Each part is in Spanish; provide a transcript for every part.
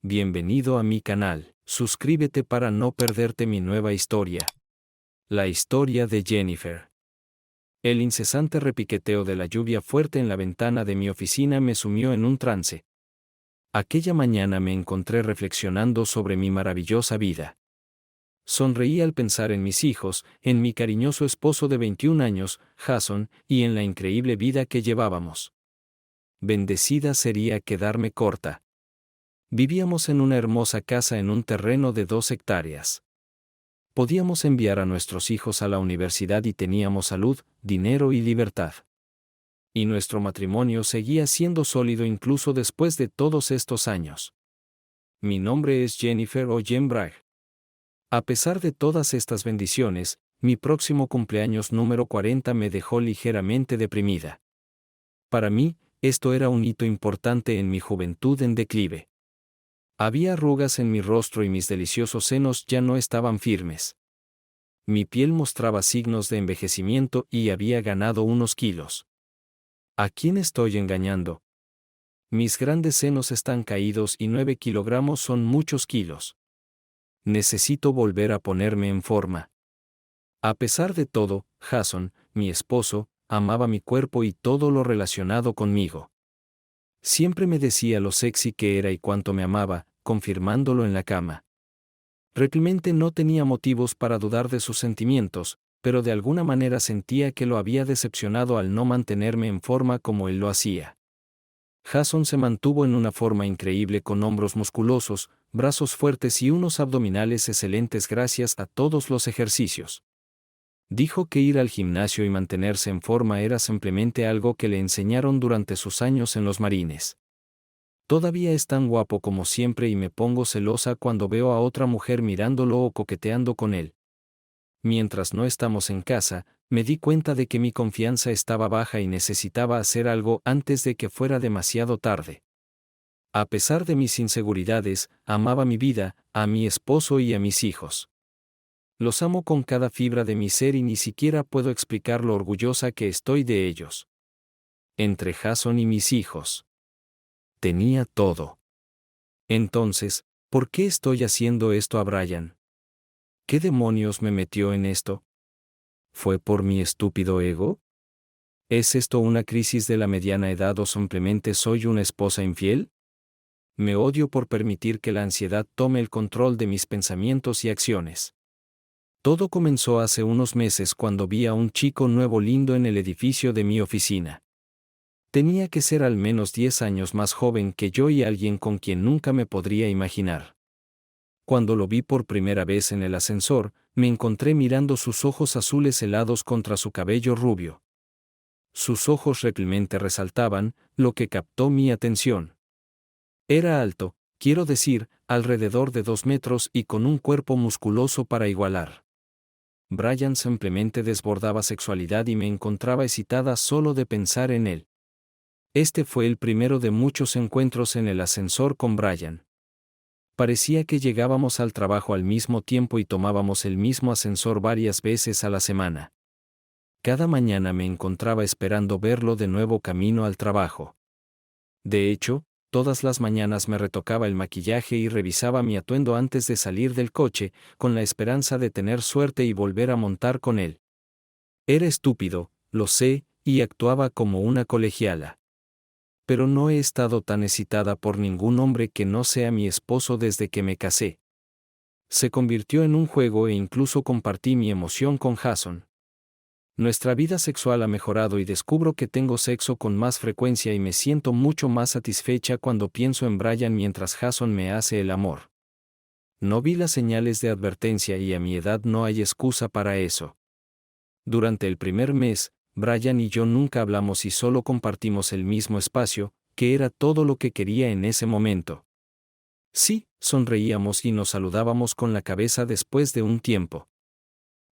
Bienvenido a mi canal. Suscríbete para no perderte mi nueva historia. La historia de Jennifer. El incesante repiqueteo de la lluvia fuerte en la ventana de mi oficina me sumió en un trance. Aquella mañana me encontré reflexionando sobre mi maravillosa vida. Sonreí al pensar en mis hijos, en mi cariñoso esposo de 21 años, Jason, y en la increíble vida que llevábamos. Bendecida sería quedarme corta. Vivíamos en una hermosa casa en un terreno de 2 hectáreas. Podíamos enviar a nuestros hijos a la universidad y teníamos salud, dinero y libertad. Y nuestro matrimonio seguía siendo sólido incluso después de todos estos años. Mi nombre es Jennifer o Jen Bragg. A pesar de todas estas bendiciones, mi próximo cumpleaños número 40 me dejó ligeramente deprimida. Para mí, esto era un hito importante en mi juventud en declive. Había arrugas en mi rostro y mis deliciosos senos ya no estaban firmes. Mi piel mostraba signos de envejecimiento y había ganado unos kilos. ¿A quién estoy engañando? Mis grandes senos están caídos y 9 kilogramos son muchos kilos. Necesito volver a ponerme en forma. A pesar de todo, Jason, mi esposo, amaba mi cuerpo y todo lo relacionado conmigo. Siempre me decía lo sexy que era y cuánto me amaba, confirmándolo en la cama. Realmente no tenía motivos para dudar de sus sentimientos, pero de alguna manera sentía que lo había decepcionado al no mantenerme en forma como él lo hacía. Jason se mantuvo en una forma increíble con hombros musculosos, brazos fuertes y unos abdominales excelentes gracias a todos los ejercicios. Dijo que ir al gimnasio y mantenerse en forma era simplemente algo que le enseñaron durante sus años en los Marines. Todavía es tan guapo como siempre y me pongo celosa cuando veo a otra mujer mirándolo o coqueteando con él. Mientras no estamos en casa, me di cuenta de que mi confianza estaba baja y necesitaba hacer algo antes de que fuera demasiado tarde. A pesar de mis inseguridades, amaba mi vida, a mi esposo y a mis hijos. Los amo con cada fibra de mi ser y ni siquiera puedo explicar lo orgullosa que estoy de ellos. Entre Jason y mis hijos. Tenía todo. Entonces, ¿por qué estoy haciendo esto a Brian? ¿Qué demonios me metió en esto? ¿Fue por mi estúpido ego? ¿Es esto una crisis de la mediana edad o simplemente soy una esposa infiel? Me odio por permitir que la ansiedad tome el control de mis pensamientos y acciones. Todo comenzó hace unos meses cuando vi a un chico nuevo lindo en el edificio de mi oficina. Tenía que ser al menos 10 años más joven que yo y alguien con quien nunca me podría imaginar. Cuando lo vi por primera vez en el ascensor, me encontré mirando sus ojos azules helados contra su cabello rubio. Sus ojos realmente resaltaban, lo que captó mi atención. Era alto, quiero decir, alrededor de 2 metros y con un cuerpo musculoso para igualar. Brian simplemente desbordaba sexualidad y me encontraba excitada solo de pensar en él. Este fue el primero de muchos encuentros en el ascensor con Brian. Parecía que llegábamos al trabajo al mismo tiempo y tomábamos el mismo ascensor varias veces a la semana. Cada mañana me encontraba esperando verlo de nuevo camino al trabajo. De hecho, todas las mañanas me retocaba el maquillaje y revisaba mi atuendo antes de salir del coche, con la esperanza de tener suerte y volver a montar con él. Era estúpido, lo sé, y actuaba como una colegiala. Pero no he estado tan excitada por ningún hombre que no sea mi esposo desde que me casé. Se convirtió en un juego e incluso compartí mi emoción con Jason. Nuestra vida sexual ha mejorado y descubro que tengo sexo con más frecuencia y me siento mucho más satisfecha cuando pienso en Brian mientras Jason me hace el amor. No vi las señales de advertencia y a mi edad no hay excusa para eso. Durante el primer mes, Brian y yo nunca hablamos y solo compartimos el mismo espacio, que era todo lo que quería en ese momento. Sí, sonreíamos y nos saludábamos con la cabeza después de un tiempo.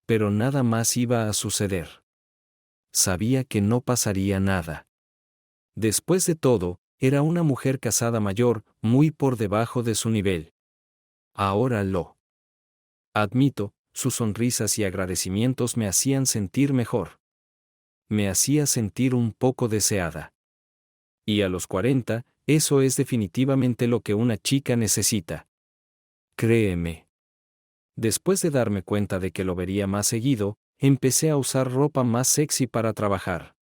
Pero nada más iba a suceder. Sabía que no pasaría nada. Después de todo, era una mujer casada mayor, muy por debajo de su nivel. Ahora lo admito, sus sonrisas y agradecimientos me hacían sentir mejor. Me hacía sentir un poco deseada. Y a los 40, eso es definitivamente lo que una chica necesita. Créeme. Después de darme cuenta de que lo vería más seguido, empecé a usar ropa más sexy para trabajar.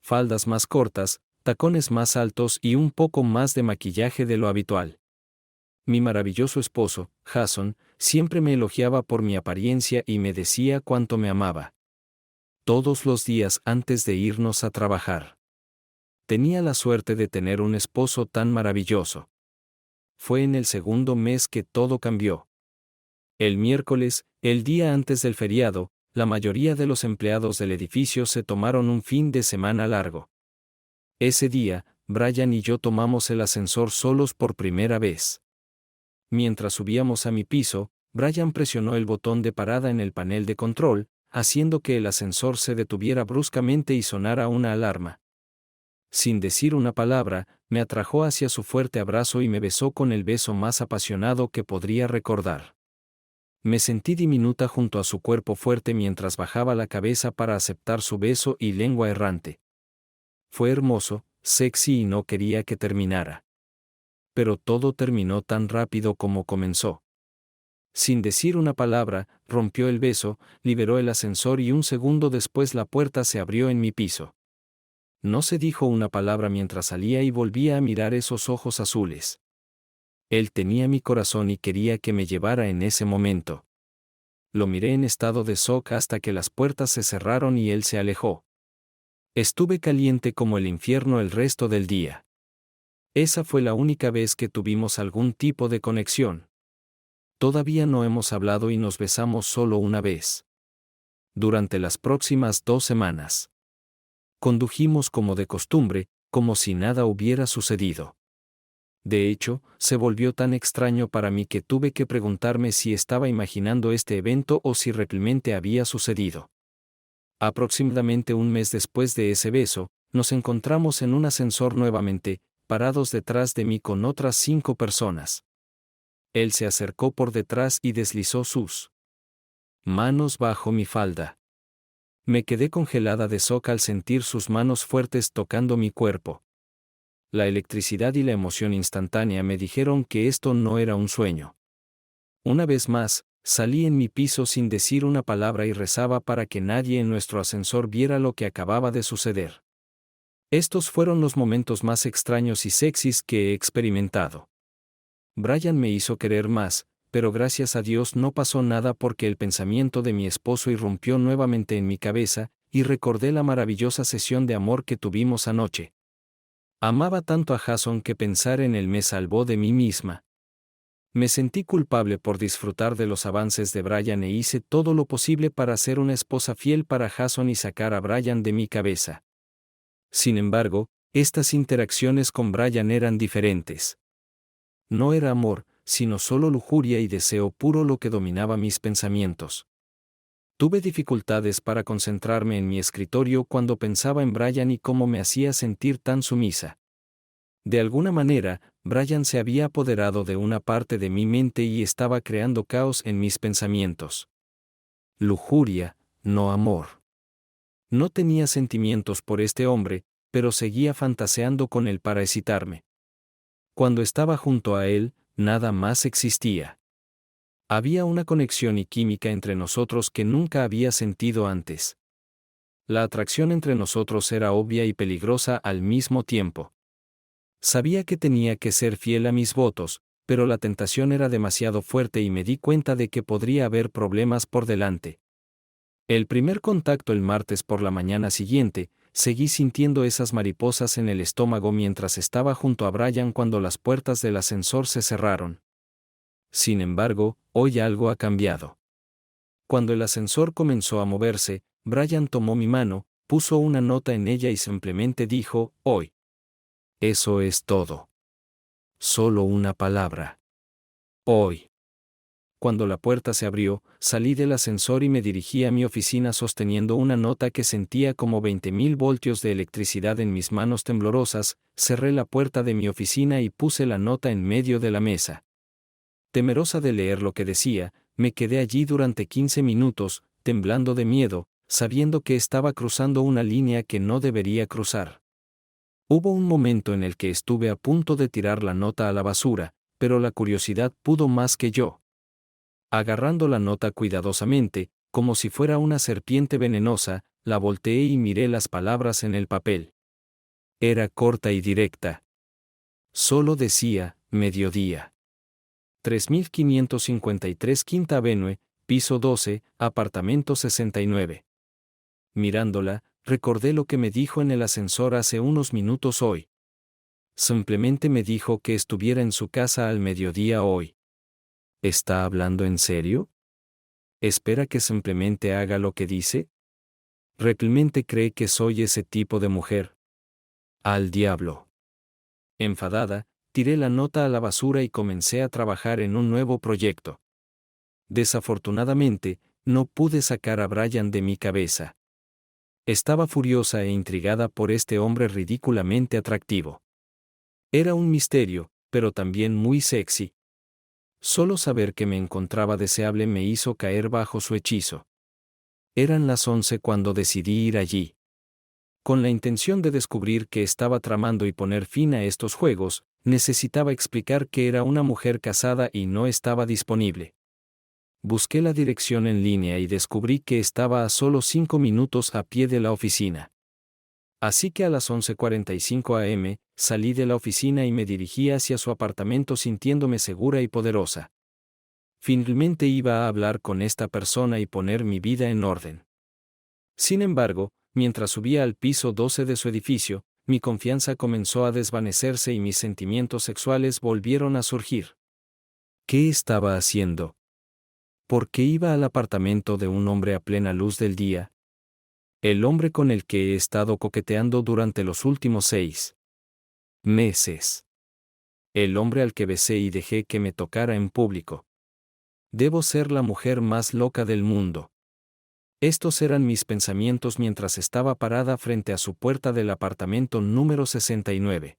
Faldas más cortas, tacones más altos y un poco más de maquillaje de lo habitual. Mi maravilloso esposo, Jason, siempre me elogiaba por mi apariencia y me decía cuánto me amaba. Todos los días antes de irnos a trabajar. Tenía la suerte de tener un esposo tan maravilloso. Fue en el segundo mes que todo cambió. El miércoles, el día antes del feriado, la mayoría de los empleados del edificio se tomaron un fin de semana largo. Ese día, Brian y yo tomamos el ascensor solos por primera vez. Mientras subíamos a mi piso, Brian presionó el botón de parada en el panel de control, haciendo que el ascensor se detuviera bruscamente y sonara una alarma. Sin decir una palabra, me atrajo hacia su fuerte abrazo y me besó con el beso más apasionado que podría recordar. Me sentí diminuta junto a su cuerpo fuerte mientras bajaba la cabeza para aceptar su beso y lengua errante. Fue hermoso, sexy y no quería que terminara. Pero todo terminó tan rápido como comenzó. Sin decir una palabra, rompió el beso, liberó el ascensor y un segundo después la puerta se abrió en mi piso. No se dijo una palabra mientras salía y volvía a mirar esos ojos azules. Él tenía mi corazón y quería que me llevara en ese momento. Lo miré en estado de shock hasta que las puertas se cerraron y él se alejó. Estuve caliente como el infierno el resto del día. Esa fue la única vez que tuvimos algún tipo de conexión. Todavía no hemos hablado y nos besamos solo una vez. Durante las próximas 2 semanas. Condujimos como de costumbre, como si nada hubiera sucedido. De hecho, se volvió tan extraño para mí que tuve que preguntarme si estaba imaginando este evento o si realmente había sucedido. Aproximadamente un mes después de ese beso, nos encontramos en un ascensor nuevamente, parados detrás de mí con otras 5 personas. Él se acercó por detrás y deslizó sus manos bajo mi falda. Me quedé congelada de shock al sentir sus manos fuertes tocando mi cuerpo. La electricidad y la emoción instantánea me dijeron que esto no era un sueño. Una vez más, salí en mi piso sin decir una palabra y rezaba para que nadie en nuestro ascensor viera lo que acababa de suceder. Estos fueron los momentos más extraños y sexys que he experimentado. Brian me hizo querer más, pero gracias a Dios no pasó nada porque el pensamiento de mi esposo irrumpió nuevamente en mi cabeza, y recordé la maravillosa sesión de amor que tuvimos anoche. Amaba tanto a Jason que pensar en él me salvó de mí misma. Me sentí culpable por disfrutar de los avances de Brian e hice todo lo posible para ser una esposa fiel para Jason y sacar a Brian de mi cabeza. Sin embargo, estas interacciones con Brian eran diferentes. No era amor, sino solo lujuria y deseo puro lo que dominaba mis pensamientos. Tuve dificultades para concentrarme en mi escritorio cuando pensaba en Brian y cómo me hacía sentir tan sumisa. De alguna manera, Brian se había apoderado de una parte de mi mente y estaba creando caos en mis pensamientos. Lujuria, no amor. No tenía sentimientos por este hombre, pero seguía fantaseando con él para excitarme. Cuando estaba junto a él, nada más existía. Había una conexión y química entre nosotros que nunca había sentido antes. La atracción entre nosotros era obvia y peligrosa al mismo tiempo. Sabía que tenía que ser fiel a mis votos, pero la tentación era demasiado fuerte y me di cuenta de que podría haber problemas por delante. El primer contacto el martes por la mañana siguiente, seguí sintiendo esas mariposas en el estómago mientras estaba junto a Brian cuando las puertas del ascensor se cerraron. Sin embargo, hoy algo ha cambiado. Cuando el ascensor comenzó a moverse, Brian tomó mi mano, puso una nota en ella y simplemente dijo, hoy. Eso es todo. Solo una palabra. Hoy. Cuando la puerta se abrió, salí del ascensor y me dirigí a mi oficina sosteniendo una nota que sentía como 20.000 voltios de electricidad en mis manos temblorosas, cerré la puerta de mi oficina y puse la nota en medio de la mesa. Temerosa de leer lo que decía, me quedé allí durante 15 minutos, temblando de miedo, sabiendo que estaba cruzando una línea que no debería cruzar. Hubo un momento en el que estuve a punto de tirar la nota a la basura, pero la curiosidad pudo más que yo. Agarrando la nota cuidadosamente, como si fuera una serpiente venenosa, la volteé y miré las palabras en el papel. Era corta y directa. Solo decía, mediodía. 3553 Quinta Avenue, piso 12, apartamento 69. Mirándola, recordé lo que me dijo en el ascensor hace unos minutos hoy. Simplemente me dijo que estuviera en su casa al mediodía hoy. ¿Está hablando en serio? ¿Espera que simplemente haga lo que dice? ¿Realmente cree que soy ese tipo de mujer? Al diablo. Enfadada, tiré la nota a la basura y comencé a trabajar en un nuevo proyecto. Desafortunadamente, no pude sacar a Brian de mi cabeza. Estaba furiosa e intrigada por este hombre ridículamente atractivo. Era un misterio, pero también muy sexy. Solo saber que me encontraba deseable me hizo caer bajo su hechizo. Eran las 11 cuando decidí ir allí. Con la intención de descubrir qué estaba tramando y poner fin a estos juegos, necesitaba explicar que era una mujer casada y no estaba disponible. Busqué la dirección en línea y descubrí que estaba a solo 5 minutos a pie de la oficina. Así que a las 11:45 am, salí de la oficina y me dirigí hacia su apartamento sintiéndome segura y poderosa. Finalmente iba a hablar con esta persona y poner mi vida en orden. Sin embargo, mientras subía al piso 12 de su edificio, mi confianza comenzó a desvanecerse y mis sentimientos sexuales volvieron a surgir. ¿Qué estaba haciendo? ¿Por qué iba al apartamento de un hombre a plena luz del día? El hombre con el que he estado coqueteando durante los últimos 6 meses. El hombre al que besé y dejé que me tocara en público. Debo ser la mujer más loca del mundo. Estos eran mis pensamientos mientras estaba parada frente a su puerta del apartamento número 69.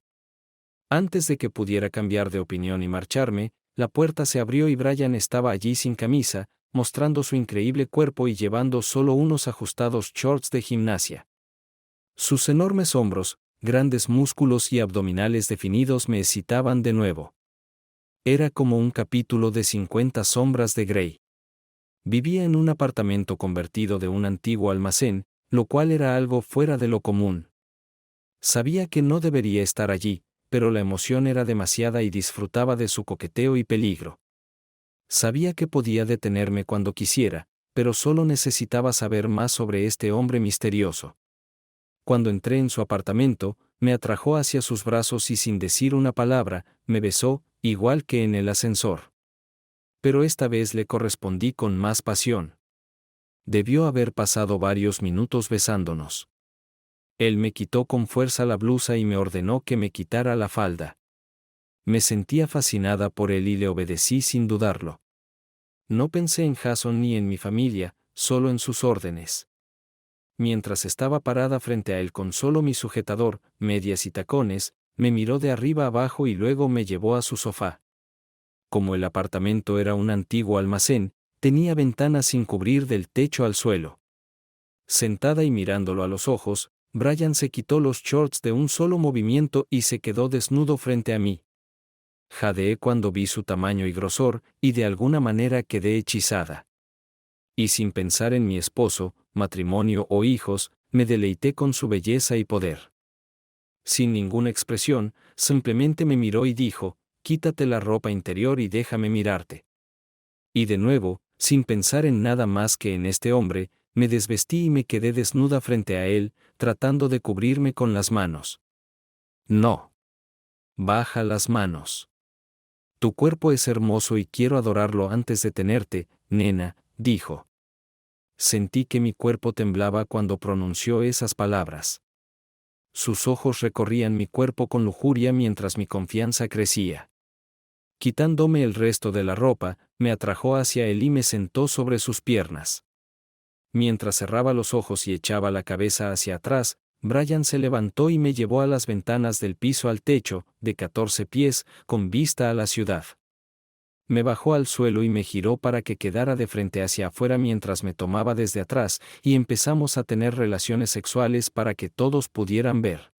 Antes de que pudiera cambiar de opinión y marcharme, la puerta se abrió y Brian estaba allí sin camisa, mostrando su increíble cuerpo y llevando solo unos ajustados shorts de gimnasia. Sus enormes hombros, grandes músculos y abdominales definidos me excitaban de nuevo. Era como un capítulo de 50 sombras de Grey. Vivía en un apartamento convertido de un antiguo almacén, lo cual era algo fuera de lo común. Sabía que no debería estar allí, pero la emoción era demasiada y disfrutaba de su coqueteo y peligro. Sabía que podía detenerme cuando quisiera, pero solo necesitaba saber más sobre este hombre misterioso. Cuando entré en su apartamento, me atrajo hacia sus brazos y sin decir una palabra, me besó, igual que en el ascensor. Pero esta vez le correspondí con más pasión. Debió haber pasado varios minutos besándonos. Él me quitó con fuerza la blusa y me ordenó que me quitara la falda. Me sentía fascinada por él y le obedecí sin dudarlo. No pensé en Jason ni en mi familia, solo en sus órdenes. Mientras estaba parada frente a él con solo mi sujetador, medias y tacones, me miró de arriba abajo y luego me llevó a su sofá. Como el apartamento era un antiguo almacén, tenía ventanas sin cubrir del techo al suelo. Sentada y mirándolo a los ojos, Brian se quitó los shorts de un solo movimiento y se quedó desnudo frente a mí. Jadeé cuando vi su tamaño y grosor, y de alguna manera quedé hechizada. Y sin pensar en mi esposo, matrimonio o hijos, me deleité con su belleza y poder. Sin ninguna expresión, simplemente me miró y dijo, «Quítate la ropa interior y déjame mirarte». Y de nuevo, sin pensar en nada más que en este hombre, me desvestí y me quedé desnuda frente a él, tratando de cubrirme con las manos. «No. Baja las manos. Tu cuerpo es hermoso y quiero adorarlo antes de tenerte, nena», dijo. Sentí que mi cuerpo temblaba cuando pronunció esas palabras. Sus ojos recorrían mi cuerpo con lujuria mientras mi confianza crecía. Quitándome el resto de la ropa, me atrajo hacia él y me sentó sobre sus piernas. Mientras cerraba los ojos y echaba la cabeza hacia atrás, Brian se levantó y me llevó a las ventanas del piso al techo, de 14 pies, con vista a la ciudad. Me bajó al suelo y me giró para que quedara de frente hacia afuera mientras me tomaba desde atrás, y empezamos a tener relaciones sexuales para que todos pudieran ver.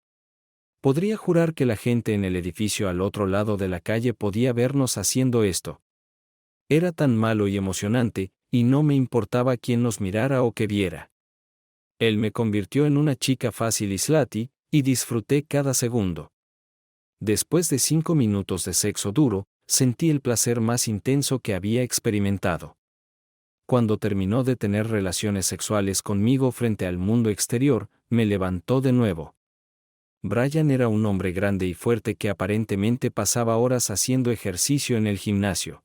Podría jurar que la gente en el edificio al otro lado de la calle podía vernos haciendo esto. Era tan malo y emocionante, y no me importaba quién nos mirara o que viera. Él me convirtió en una chica fácil y slutty, y disfruté cada segundo. Después de 5 minutos de sexo duro, sentí el placer más intenso que había experimentado. Cuando terminó de tener relaciones sexuales conmigo frente al mundo exterior, me levantó de nuevo. Brian era un hombre grande y fuerte que aparentemente pasaba horas haciendo ejercicio en el gimnasio.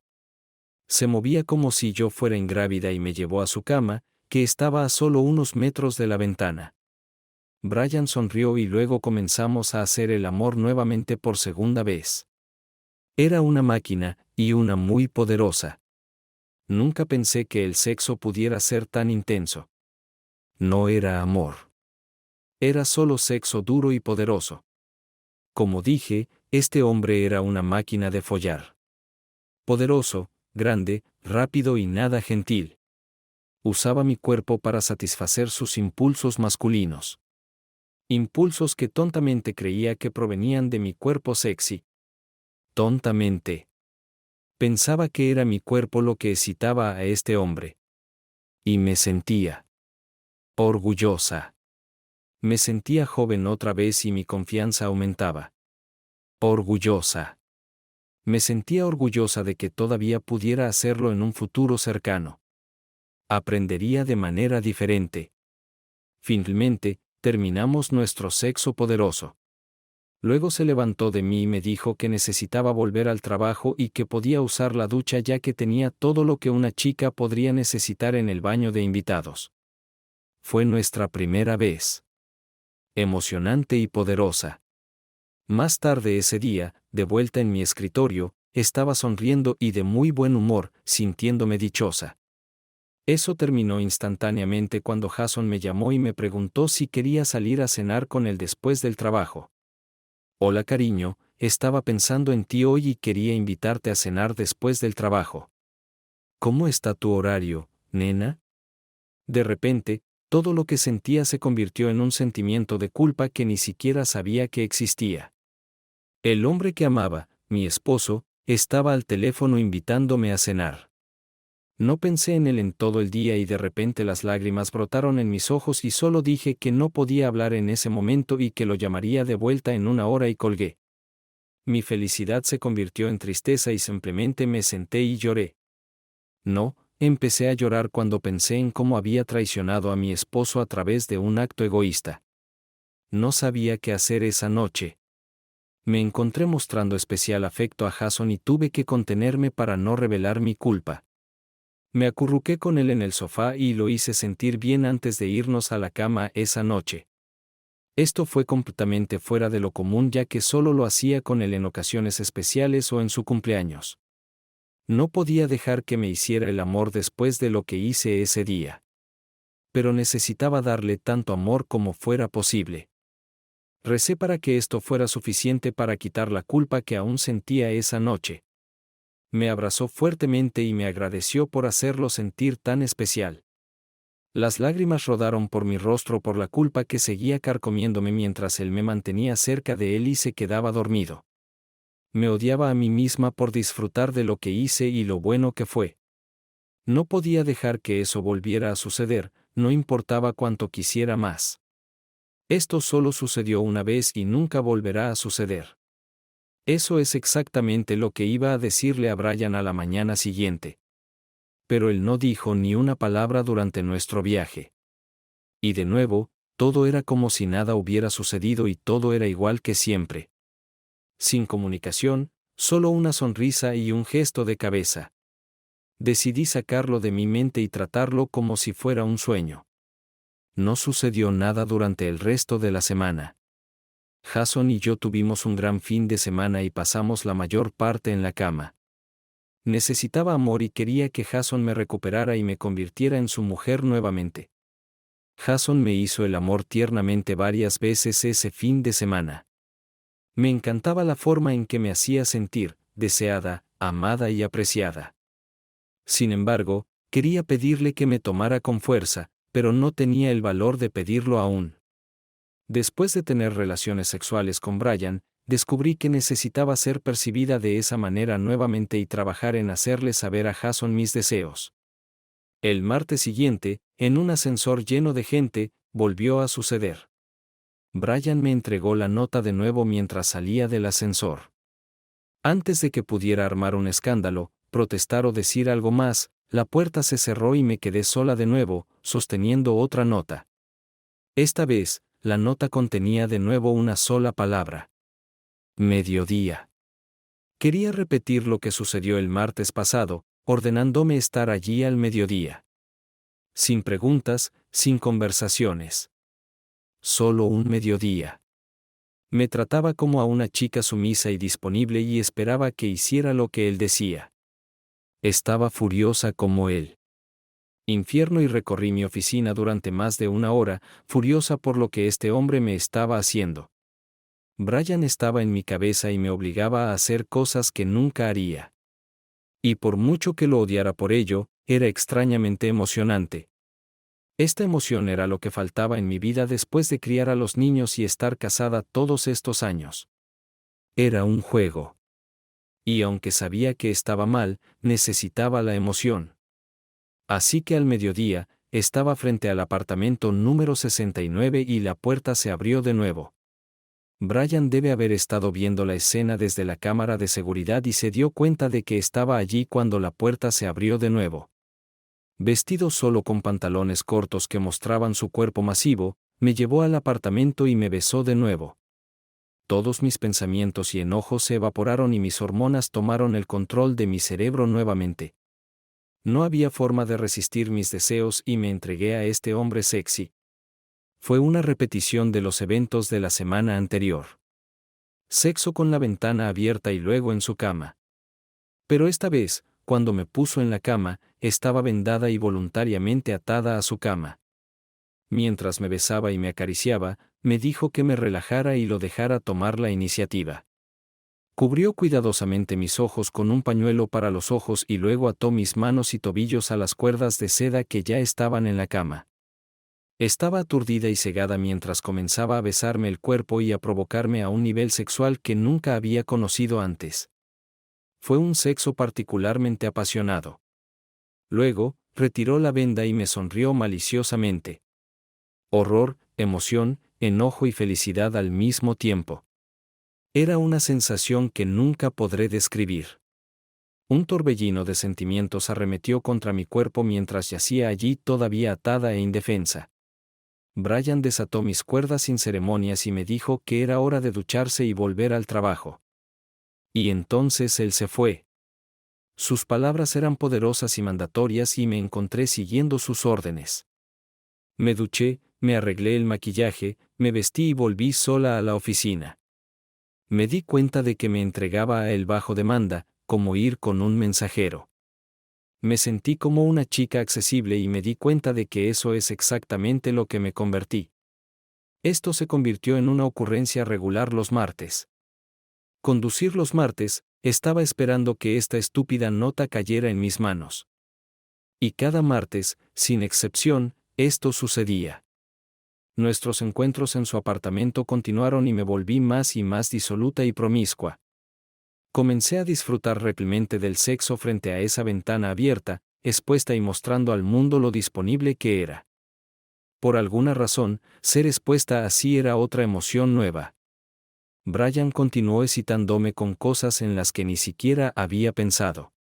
Se movía como si yo fuera ingrávida y me llevó a su cama, que estaba a solo unos metros de la ventana. Brian sonrió y luego comenzamos a hacer el amor nuevamente por segunda vez. Era una máquina, y una muy poderosa. Nunca pensé que el sexo pudiera ser tan intenso. No era amor. Era solo sexo duro y poderoso. Como dije, este hombre era una máquina de follar. Poderoso, grande, rápido y nada gentil. Usaba mi cuerpo para satisfacer sus impulsos masculinos. Impulsos que tontamente creía que provenían de mi cuerpo sexy. Tontamente. Pensaba que era mi cuerpo lo que excitaba a este hombre. Y me sentía orgullosa. Me sentía joven otra vez y mi confianza aumentaba. Orgullosa. Me sentía orgullosa de que todavía pudiera hacerlo en un futuro cercano. Aprendería de manera diferente. Finalmente, terminamos nuestro sexo poderoso. Luego se levantó de mí y me dijo que necesitaba volver al trabajo y que podía usar la ducha ya que tenía todo lo que una chica podría necesitar en el baño de invitados. Fue nuestra primera vez. Emocionante y poderosa. Más tarde ese día, de vuelta en mi escritorio, estaba sonriendo y de muy buen humor, sintiéndome dichosa. Eso terminó instantáneamente cuando Jason me llamó y me preguntó si quería salir a cenar con él después del trabajo. Hola cariño, estaba pensando en ti hoy y quería invitarte a cenar después del trabajo. ¿Cómo está tu horario, nena? De repente, todo lo que sentía se convirtió en un sentimiento de culpa que ni siquiera sabía que existía. El hombre que amaba, mi esposo, estaba al teléfono invitándome a cenar. No pensé en él en todo el día y de repente las lágrimas brotaron en mis ojos y solo dije que no podía hablar en ese momento y que lo llamaría de vuelta en una hora y colgué. Mi felicidad se convirtió en tristeza y simplemente me senté y lloré. No, empecé a llorar cuando pensé en cómo había traicionado a mi esposo a través de un acto egoísta. No sabía qué hacer esa noche. Me encontré mostrando especial afecto a Jason y tuve que contenerme para no revelar mi culpa. Me acurruqué con él en el sofá y lo hice sentir bien antes de irnos a la cama esa noche. Esto fue completamente fuera de lo común ya que solo lo hacía con él en ocasiones especiales o en su cumpleaños. No podía dejar que me hiciera el amor después de lo que hice ese día. Pero necesitaba darle tanto amor como fuera posible. Recé para que esto fuera suficiente para quitar la culpa que aún sentía esa noche. Me abrazó fuertemente y me agradeció por hacerlo sentir tan especial. Las lágrimas rodaron por mi rostro por la culpa que seguía carcomiéndome mientras él me mantenía cerca de él y se quedaba dormido. Me odiaba a mí misma por disfrutar de lo que hice y lo bueno que fue. No podía dejar que eso volviera a suceder, no importaba cuánto quisiera más. Esto solo sucedió una vez y nunca volverá a suceder. Eso es exactamente lo que iba a decirle a Brian a la mañana siguiente. Pero él no dijo ni una palabra durante nuestro viaje. Y de nuevo, todo era como si nada hubiera sucedido y todo era igual que siempre. Sin comunicación, solo una sonrisa y un gesto de cabeza. Decidí sacarlo de mi mente y tratarlo como si fuera un sueño. No sucedió nada durante el resto de la semana. Jason y yo tuvimos un gran fin de semana y pasamos la mayor parte en la cama. Necesitaba amor y quería que Jason me recuperara y me convirtiera en su mujer nuevamente. Jason me hizo el amor tiernamente varias veces ese fin de semana. Me encantaba la forma en que me hacía sentir, deseada, amada y apreciada. Sin embargo, quería pedirle que me tomara con fuerza, pero no tenía el valor de pedirlo aún. Después de tener relaciones sexuales con Brian, descubrí que necesitaba ser percibida de esa manera nuevamente y trabajar en hacerle saber a Jason mis deseos. El martes siguiente, en un ascensor lleno de gente, volvió a suceder. Brian me entregó la nota de nuevo mientras salía del ascensor. Antes de que pudiera armar un escándalo, protestar o decir algo más, la puerta se cerró y me quedé sola de nuevo, sosteniendo otra nota. Esta vez, la nota contenía de nuevo una sola palabra. Mediodía. Quería repetir lo que sucedió el martes pasado, ordenándome estar allí al mediodía. Sin preguntas, sin conversaciones. Solo un mediodía. Me trataba como a una chica sumisa y disponible y esperaba que hiciera lo que él decía. Estaba furiosa como él. Infierno, y recorrí mi oficina durante más de una hora, furiosa por lo que este hombre me estaba haciendo. Brian estaba en mi cabeza y me obligaba a hacer cosas que nunca haría. Y por mucho que lo odiara por ello, era extrañamente emocionante. Esta emoción era lo que faltaba en mi vida después de criar a los niños y estar casada todos estos años. Era un juego. Y aunque sabía que estaba mal, necesitaba la emoción. Así que al mediodía, estaba frente al apartamento número 69 y la puerta se abrió de nuevo. Brian debe haber estado viendo la escena desde la cámara de seguridad y se dio cuenta de que estaba allí cuando la puerta se abrió de nuevo. Vestido solo con pantalones cortos que mostraban su cuerpo masivo, me llevó al apartamento y me besó de nuevo. Todos mis pensamientos y enojos se evaporaron y mis hormonas tomaron el control de mi cerebro nuevamente. No había forma de resistir mis deseos y me entregué a este hombre sexy. Fue una repetición de los eventos de la semana anterior. Sexo con la ventana abierta y luego en su cama. Pero esta vez, cuando me puso en la cama, estaba vendada y voluntariamente atada a su cama. Mientras me besaba y me acariciaba, me dijo que me relajara y lo dejara tomar la iniciativa. Cubrió cuidadosamente mis ojos con un pañuelo para los ojos y luego ató mis manos y tobillos a las cuerdas de seda que ya estaban en la cama. Estaba aturdida y cegada mientras comenzaba a besarme el cuerpo y a provocarme a un nivel sexual que nunca había conocido antes. Fue un sexo particularmente apasionado. Luego, retiró la venda y me sonrió maliciosamente. Horror, emoción, enojo y felicidad al mismo tiempo. Era una sensación que nunca podré describir. Un torbellino de sentimientos arremetió contra mi cuerpo mientras yacía allí todavía atada e indefensa. Brian desató mis cuerdas sin ceremonias y me dijo que era hora de ducharse y volver al trabajo. Y entonces él se fue. Sus palabras eran poderosas y mandatorias y me encontré siguiendo sus órdenes. Me duché, me arreglé el maquillaje, me vestí y volví sola a la oficina. Me di cuenta de que me entregaba a él bajo demanda, como ir con un mensajero. Me sentí como una chica accesible y me di cuenta de que eso es exactamente lo que me convertí. Esto se convirtió en una ocurrencia regular los martes. Conducir los martes, estaba esperando que esta estúpida nota cayera en mis manos. Y cada martes, sin excepción, esto sucedía. Nuestros encuentros en su apartamento continuaron y me volví más y más disoluta y promiscua. Comencé a disfrutar realmente del sexo frente a esa ventana abierta, expuesta y mostrando al mundo lo disponible que era. Por alguna razón, ser expuesta así era otra emoción nueva. Brian continuó excitándome con cosas en las que ni siquiera había pensado.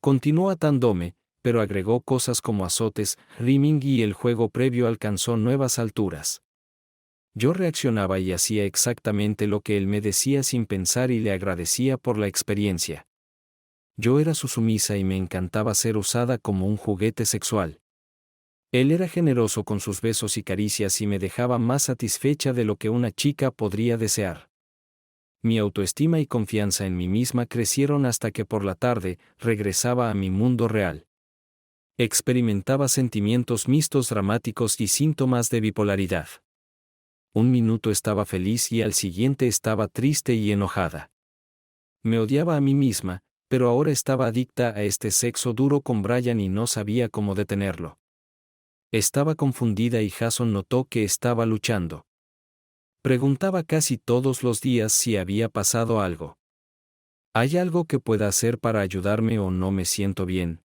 Continuó atándome, pero agregó cosas como azotes, rimming y el juego previo alcanzó nuevas alturas. Yo reaccionaba y hacía exactamente lo que él me decía sin pensar y le agradecía por la experiencia. Yo era su sumisa y me encantaba ser usada como un juguete sexual. Él era generoso con sus besos y caricias y me dejaba más satisfecha de lo que una chica podría desear. Mi autoestima y confianza en mí misma crecieron hasta que por la tarde regresaba a mi mundo real. Experimentaba sentimientos mixtos dramáticos y síntomas de bipolaridad. Un minuto estaba feliz y al siguiente estaba triste y enojada. Me odiaba a mí misma, pero ahora estaba adicta a este sexo duro con Brian y no sabía cómo detenerlo. Estaba confundida y Jason notó que estaba luchando. Preguntaba casi todos los días si había pasado algo. ¿Hay algo que pueda hacer para ayudarme o no me siento bien?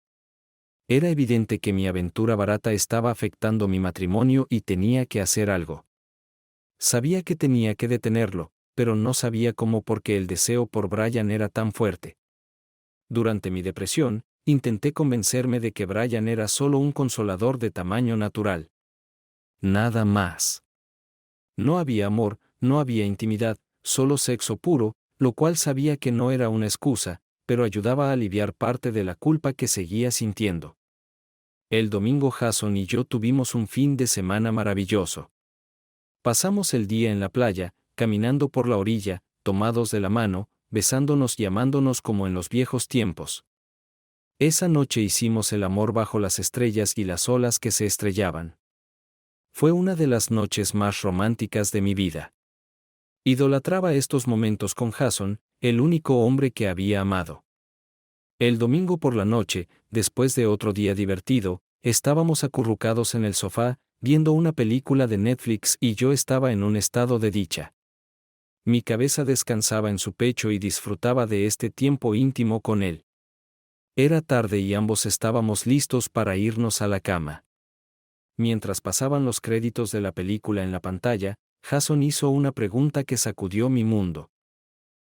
Era evidente que mi aventura barata estaba afectando mi matrimonio y tenía que hacer algo. Sabía que tenía que detenerlo, pero no sabía cómo porque el deseo por Brian era tan fuerte. Durante mi depresión, intenté convencerme de que Brian era solo un consolador de tamaño natural. Nada más. No había amor, no había intimidad, solo sexo puro, lo cual sabía que no era una excusa, pero ayudaba a aliviar parte de la culpa que seguía sintiendo. El domingo Jason y yo tuvimos un fin de semana maravilloso. Pasamos el día en la playa, caminando por la orilla, tomados de la mano, besándonos y amándonos como en los viejos tiempos. Esa noche hicimos el amor bajo las estrellas y las olas que se estrellaban. Fue una de las noches más románticas de mi vida. Idolatraba estos momentos con Jason, el único hombre que había amado. El domingo por la noche, después de otro día divertido, estábamos acurrucados en el sofá, viendo una película de Netflix y yo estaba en un estado de dicha. Mi cabeza descansaba en su pecho y disfrutaba de este tiempo íntimo con él. Era tarde y ambos estábamos listos para irnos a la cama. Mientras pasaban los créditos de la película en la pantalla, Jason hizo una pregunta que sacudió mi mundo.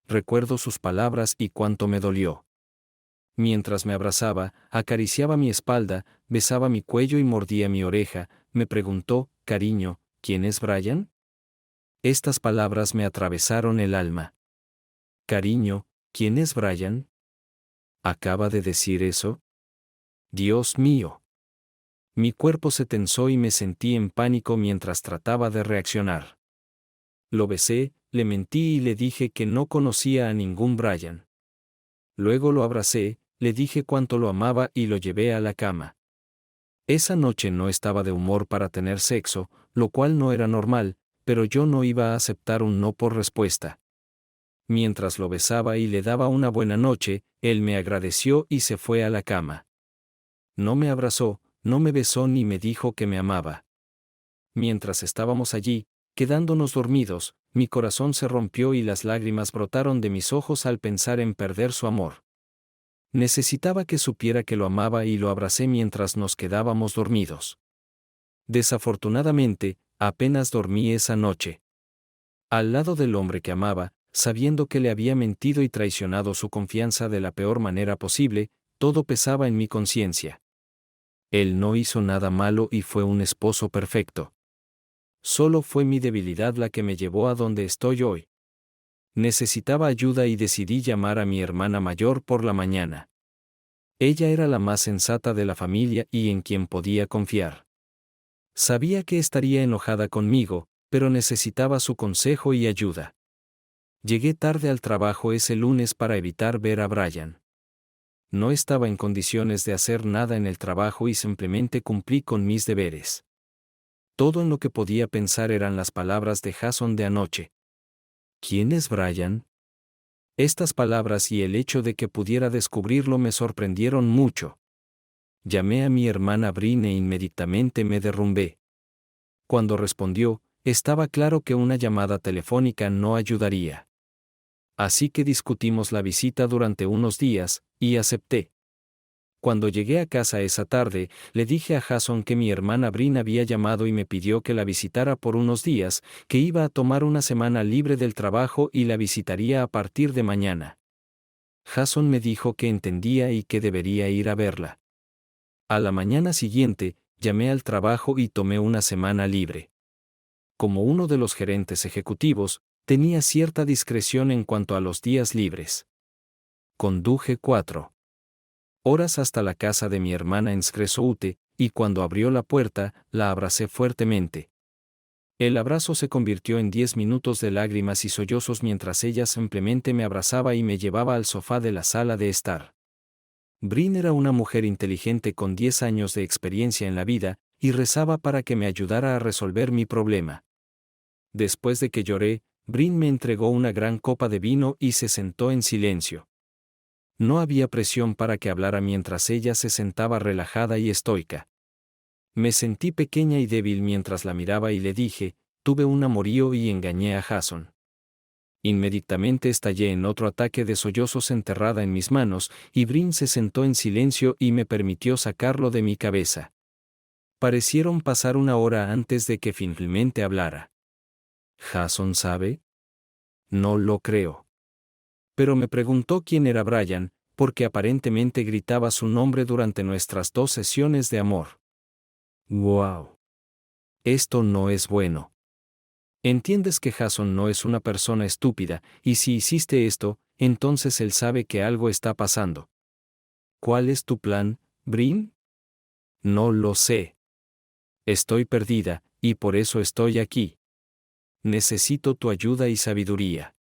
Recuerdo sus palabras y cuánto me dolió. Mientras me abrazaba, acariciaba mi espalda, besaba mi cuello y mordía mi oreja, me preguntó, cariño, ¿quién es Brian? Estas palabras me atravesaron el alma. Cariño, ¿quién es Brian? ¿Acaba de decir eso? Dios mío. Mi cuerpo se tensó y me sentí en pánico mientras trataba de reaccionar. Lo besé, le mentí y le dije que no conocía a ningún Brian. Luego lo abracé, le dije cuánto lo amaba y lo llevé a la cama. Esa noche no estaba de humor para tener sexo, lo cual no era normal, pero yo no iba a aceptar un no por respuesta. Mientras lo besaba y le daba una buena noche, él me agradeció y se fue a la cama. No me abrazó, no me besó ni me dijo que me amaba. Mientras estábamos allí, quedándonos dormidos, mi corazón se rompió y las lágrimas brotaron de mis ojos al pensar en perder su amor. Necesitaba que supiera que lo amaba y lo abracé mientras nos quedábamos dormidos. Desafortunadamente, apenas dormí esa noche. Al lado del hombre que amaba, sabiendo que le había mentido y traicionado su confianza de la peor manera posible, todo pesaba en mi conciencia. Él no hizo nada malo y fue un esposo perfecto. Solo fue mi debilidad la que me llevó a donde estoy hoy. Necesitaba ayuda y decidí llamar a mi hermana mayor por la mañana. Ella era la más sensata de la familia y en quien podía confiar. Sabía que estaría enojada conmigo, pero necesitaba su consejo y ayuda. Llegué tarde al trabajo ese lunes para evitar ver a Brian. No estaba en condiciones de hacer nada en el trabajo y simplemente cumplí con mis deberes. Todo en lo que podía pensar eran las palabras de Jason de anoche. ¿Quién es Brian? Estas palabras y el hecho de que pudiera descubrirlo me sorprendieron mucho. Llamé a mi hermana Brin e inmediatamente me derrumbé. Cuando respondió, estaba claro que una llamada telefónica no ayudaría. Así que discutimos la visita durante unos días, y acepté. Cuando llegué a casa esa tarde, le dije a Jason que mi hermana Brin había llamado y me pidió que la visitara por unos días, que iba a tomar una semana libre del trabajo y la visitaría a partir de mañana. Jason me dijo que entendía y que debería ir a verla. A la mañana siguiente, llamé al trabajo y tomé una semana libre. Como uno de los gerentes ejecutivos, tenía cierta discreción en cuanto a los días libres. Conduje 4 horas hasta la casa de mi hermana en Scresoute, y cuando abrió la puerta, la abracé fuertemente. El abrazo se convirtió en 10 minutos de lágrimas y sollozos mientras ella simplemente me abrazaba y me llevaba al sofá de la sala de estar. Brin era una mujer inteligente con 10 años de experiencia en la vida, y rezaba para que me ayudara a resolver mi problema. Después de que lloré, Brin me entregó una gran copa de vino y se sentó en silencio. No había presión para que hablara mientras ella se sentaba relajada y estoica. Me sentí pequeña y débil mientras la miraba y le dije, tuve un amorío y engañé a Jason. Inmediatamente estallé en otro ataque de sollozos enterrada en mis manos, y Brin se sentó en silencio y me permitió sacarlo de mi cabeza. Parecieron pasar una hora antes de que finalmente hablara. ¿Jason sabe? No lo creo. Pero me preguntó quién era Brian, porque aparentemente gritaba su nombre durante nuestras 2 sesiones de amor. ¡Wow! Esto no es bueno. Entiendes que Jason no es una persona estúpida, y si hiciste esto, entonces él sabe que algo está pasando. ¿Cuál es tu plan, Brin? No lo sé. Estoy perdida, y por eso estoy aquí. Necesito tu ayuda y sabiduría.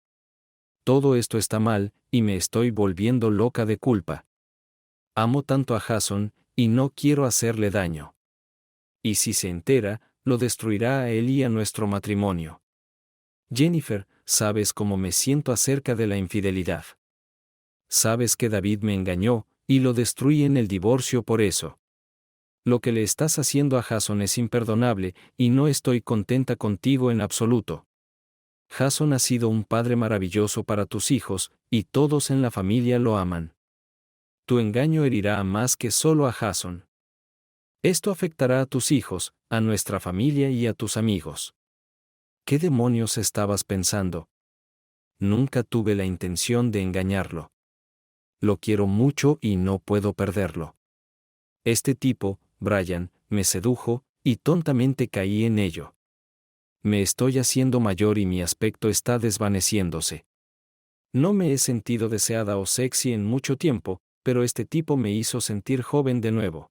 Todo esto está mal, y me estoy volviendo loca de culpa. Amo tanto a Jason, y no quiero hacerle daño. Y si se entera, lo destruirá a él y a nuestro matrimonio. Jennifer, sabes cómo me siento acerca de la infidelidad. Sabes que David me engañó, y lo destruí en el divorcio por eso. Lo que le estás haciendo a Jason es imperdonable, y no estoy contenta contigo en absoluto. Jason ha sido un padre maravilloso para tus hijos, y todos en la familia lo aman. Tu engaño herirá a más que solo a Jason. Esto afectará a tus hijos, a nuestra familia y a tus amigos. ¿Qué demonios estabas pensando? Nunca tuve la intención de engañarlo. Lo quiero mucho y no puedo perderlo. Este tipo, Brian, me sedujo, y tontamente caí en ello. Me estoy haciendo mayor y mi aspecto está desvaneciéndose. No me he sentido deseada o sexy en mucho tiempo, pero este tipo me hizo sentir joven de nuevo.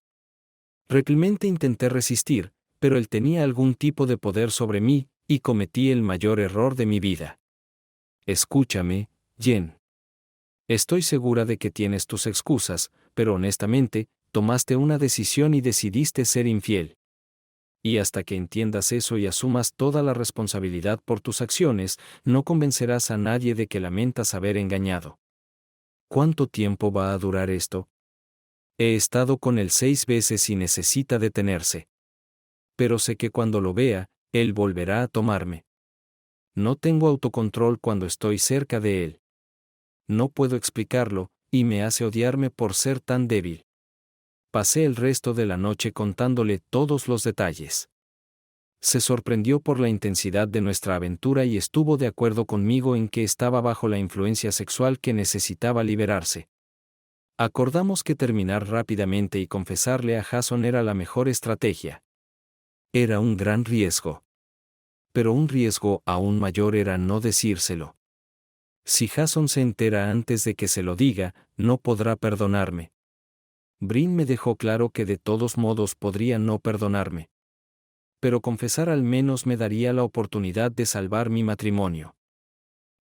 Realmente intenté resistir, pero él tenía algún tipo de poder sobre mí, y cometí el mayor error de mi vida. Escúchame, Jen. Estoy segura de que tienes tus excusas, pero honestamente, tomaste una decisión y decidiste ser infiel. Y hasta que entiendas eso y asumas toda la responsabilidad por tus acciones, no convencerás a nadie de que lamentas haber engañado. ¿Cuánto tiempo va a durar esto? He estado con él 6 veces y necesita detenerse. Pero sé que cuando lo vea, él volverá a tomarme. No tengo autocontrol cuando estoy cerca de él. No puedo explicarlo, y me hace odiarme por ser tan débil. Pasé el resto de la noche contándole todos los detalles. Se sorprendió por la intensidad de nuestra aventura y estuvo de acuerdo conmigo en que estaba bajo la influencia sexual que necesitaba liberarse. Acordamos que terminar rápidamente y confesarle a Jason era la mejor estrategia. Era un gran riesgo. Pero un riesgo aún mayor era no decírselo. Si Jason se entera antes de que se lo diga, no podrá perdonarme. Brin me dejó claro que de todos modos podría no perdonarme. Pero confesar al menos me daría la oportunidad de salvar mi matrimonio.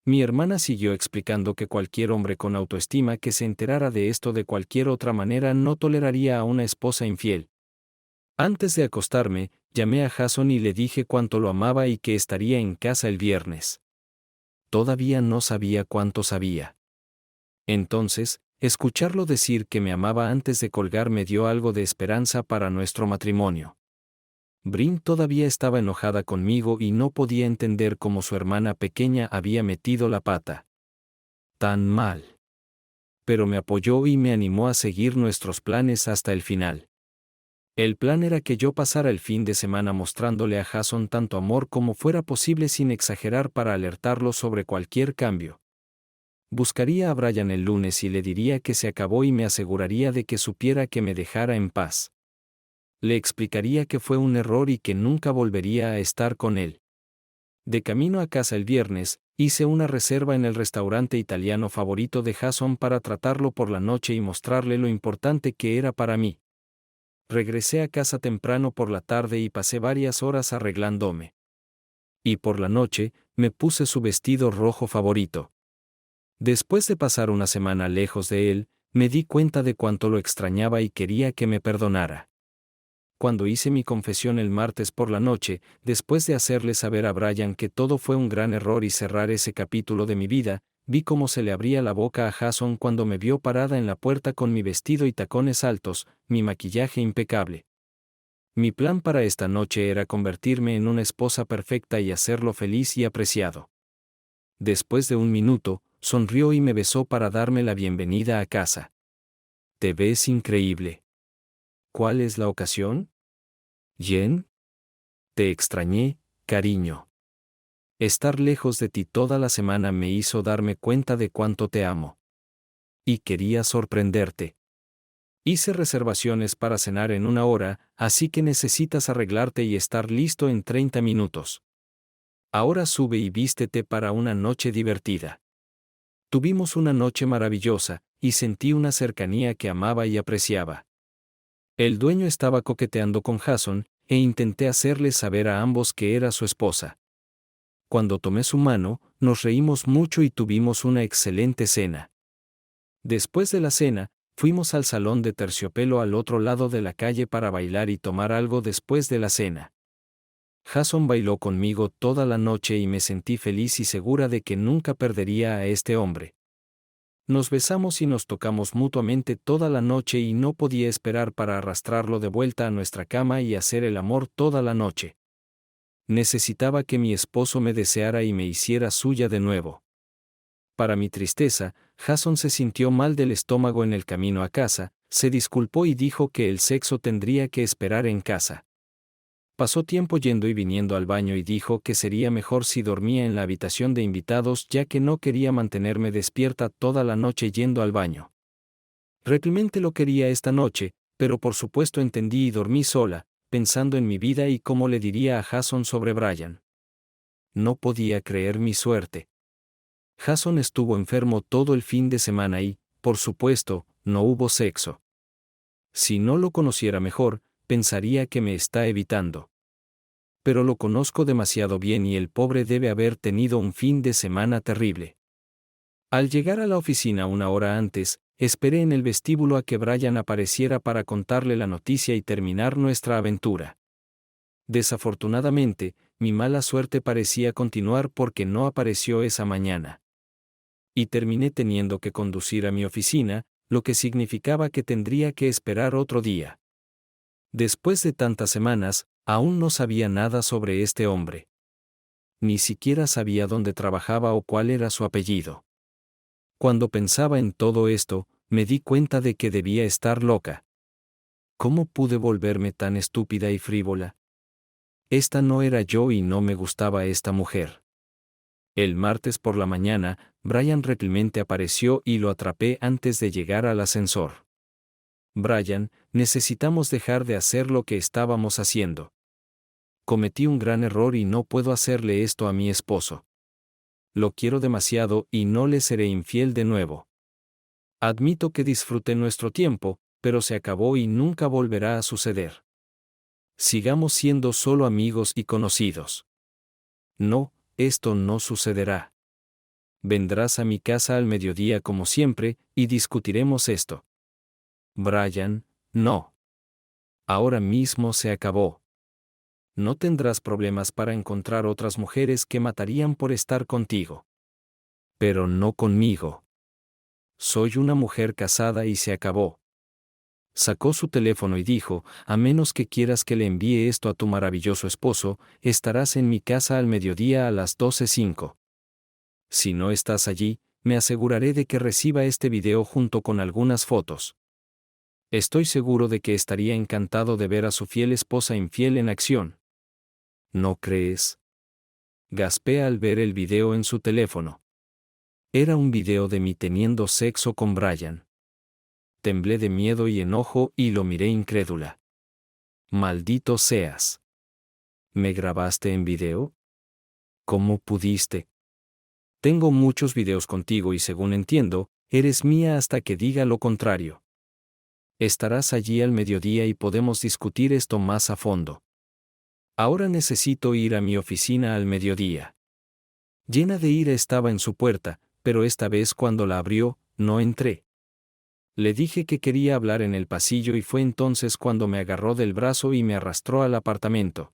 Mi hermana siguió explicando que cualquier hombre con autoestima que se enterara de esto de cualquier otra manera no toleraría a una esposa infiel. Antes de acostarme, llamé a Jason y le dije cuánto lo amaba y que estaría en casa el viernes. Todavía no sabía cuánto sabía. Entonces, escucharlo decir que me amaba antes de colgar me dio algo de esperanza para nuestro matrimonio. Brin todavía estaba enojada conmigo y no podía entender cómo su hermana pequeña había metido la pata. Tan mal. Pero me apoyó y me animó a seguir nuestros planes hasta el final. El plan era que yo pasara el fin de semana mostrándole a Jason tanto amor como fuera posible sin exagerar para alertarlo sobre cualquier cambio. Buscaría a Brian el lunes y le diría que se acabó y me aseguraría de que supiera que me dejara en paz. Le explicaría que fue un error y que nunca volvería a estar con él. De camino a casa el viernes, hice una reserva en el restaurante italiano favorito de Jason para tratarlo por la noche y mostrarle lo importante que era para mí. Regresé a casa temprano por la tarde y pasé varias horas arreglándome. Y por la noche, me puse su vestido rojo favorito. Después de pasar una semana lejos de él, me di cuenta de cuánto lo extrañaba y quería que me perdonara. Cuando hice mi confesión el martes por la noche, después de hacerle saber a Brian que todo fue un gran error y cerrar ese capítulo de mi vida, vi cómo se le abría la boca a Jason cuando me vio parada en la puerta con mi vestido y tacones altos, mi maquillaje impecable. Mi plan para esta noche era convertirme en una esposa perfecta y hacerlo feliz y apreciado. Después de un minuto, sonrió y me besó para darme la bienvenida a casa. Te ves increíble. ¿Cuál es la ocasión? Jen. Te extrañé, cariño. Estar lejos de ti toda la semana me hizo darme cuenta de cuánto te amo. Y quería sorprenderte. Hice reservaciones para cenar en 1 hora, así que necesitas arreglarte y estar listo en 30 minutos. Ahora sube y vístete para una noche divertida. Tuvimos una noche maravillosa, y sentí una cercanía que amaba y apreciaba. El dueño estaba coqueteando con Jason, e intenté hacerles saber a ambos que era su esposa. Cuando tomé su mano, nos reímos mucho y tuvimos una excelente cena. Después de la cena, fuimos al salón de terciopelo al otro lado de la calle para bailar y tomar algo después de la cena. Jason bailó conmigo toda la noche y me sentí feliz y segura de que nunca perdería a este hombre. Nos besamos y nos tocamos mutuamente toda la noche y no podía esperar para arrastrarlo de vuelta a nuestra cama y hacer el amor toda la noche. Necesitaba que mi esposo me deseara y me hiciera suya de nuevo. Para mi tristeza, Jason se sintió mal del estómago en el camino a casa, se disculpó y dijo que el sexo tendría que esperar en casa. Pasó tiempo yendo y viniendo al baño y dijo que sería mejor si dormía en la habitación de invitados ya que no quería mantenerme despierta toda la noche yendo al baño. Realmente lo quería esta noche, pero por supuesto entendí y dormí sola, pensando en mi vida y cómo le diría a Jason sobre Brian. No podía creer mi suerte. Jason estuvo enfermo todo el fin de semana y, por supuesto, no hubo sexo. Si no lo conociera mejor, pensaría que me está evitando. Pero lo conozco demasiado bien y el pobre debe haber tenido un fin de semana terrible. Al llegar a la oficina 1 hora antes, esperé en el vestíbulo a que Brian apareciera para contarle la noticia y terminar nuestra aventura. Desafortunadamente, mi mala suerte parecía continuar porque no apareció esa mañana. Y terminé teniendo que conducir a mi oficina, lo que significaba que tendría que esperar otro día. Después de tantas semanas, aún no sabía nada sobre este hombre. Ni siquiera sabía dónde trabajaba o cuál era su apellido. Cuando pensaba en todo esto, me di cuenta de que debía estar loca. ¿Cómo pude volverme tan estúpida y frívola? Esta no era yo y no me gustaba esta mujer. El martes por la mañana, Brian realmente apareció y lo atrapé antes de llegar al ascensor. Brian, necesitamos dejar de hacer lo que estábamos haciendo. Cometí un gran error y no puedo hacerle esto a mi esposo. Lo quiero demasiado y no le seré infiel de nuevo. Admito que disfruté nuestro tiempo, pero se acabó y nunca volverá a suceder. Sigamos siendo solo amigos y conocidos. No, esto no sucederá. Vendrás a mi casa al mediodía como siempre, y discutiremos esto. Brian, no. Ahora mismo se acabó. No tendrás problemas para encontrar otras mujeres que matarían por estar contigo. Pero no conmigo. Soy una mujer casada y se acabó. Sacó su teléfono y dijo, a menos que quieras que le envíe esto a tu maravilloso esposo, estarás en mi casa al mediodía a las 12:05. Si no estás allí, me aseguraré de que reciba este video junto con algunas fotos. Estoy seguro de que estaría encantado de ver a su fiel esposa infiel en acción. ¿No crees? Gaspé al ver el video en su teléfono. Era un video de mí teniendo sexo con Brian. Temblé de miedo y enojo y lo miré incrédula. Maldito seas. ¿Me grabaste en video? ¿Cómo pudiste? Tengo muchos videos contigo y según entiendo, eres mía hasta que diga lo contrario. Estarás allí al mediodía y podemos discutir esto más a fondo. Ahora necesito ir a mi oficina al mediodía. Llena de ira estaba en su puerta, pero esta vez cuando la abrió, no entré. Le dije que quería hablar en el pasillo y fue entonces cuando me agarró del brazo y me arrastró al apartamento.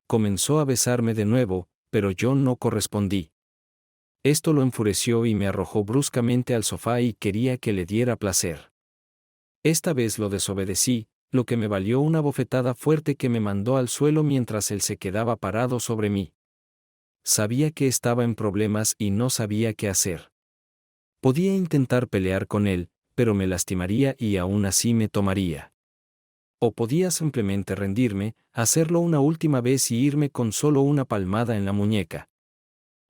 Comenzó a besarme de nuevo, pero yo no correspondí. Esto lo enfureció y me arrojó bruscamente al sofá y quería que le diera placer. Esta vez lo desobedecí, lo que me valió una bofetada fuerte que me mandó al suelo mientras él se quedaba parado sobre mí. Sabía que estaba en problemas y no sabía qué hacer. Podía intentar pelear con él, pero me lastimaría y aún así me tomaría. O podía simplemente rendirme, hacerlo una última vez y irme con solo una palmada en la muñeca.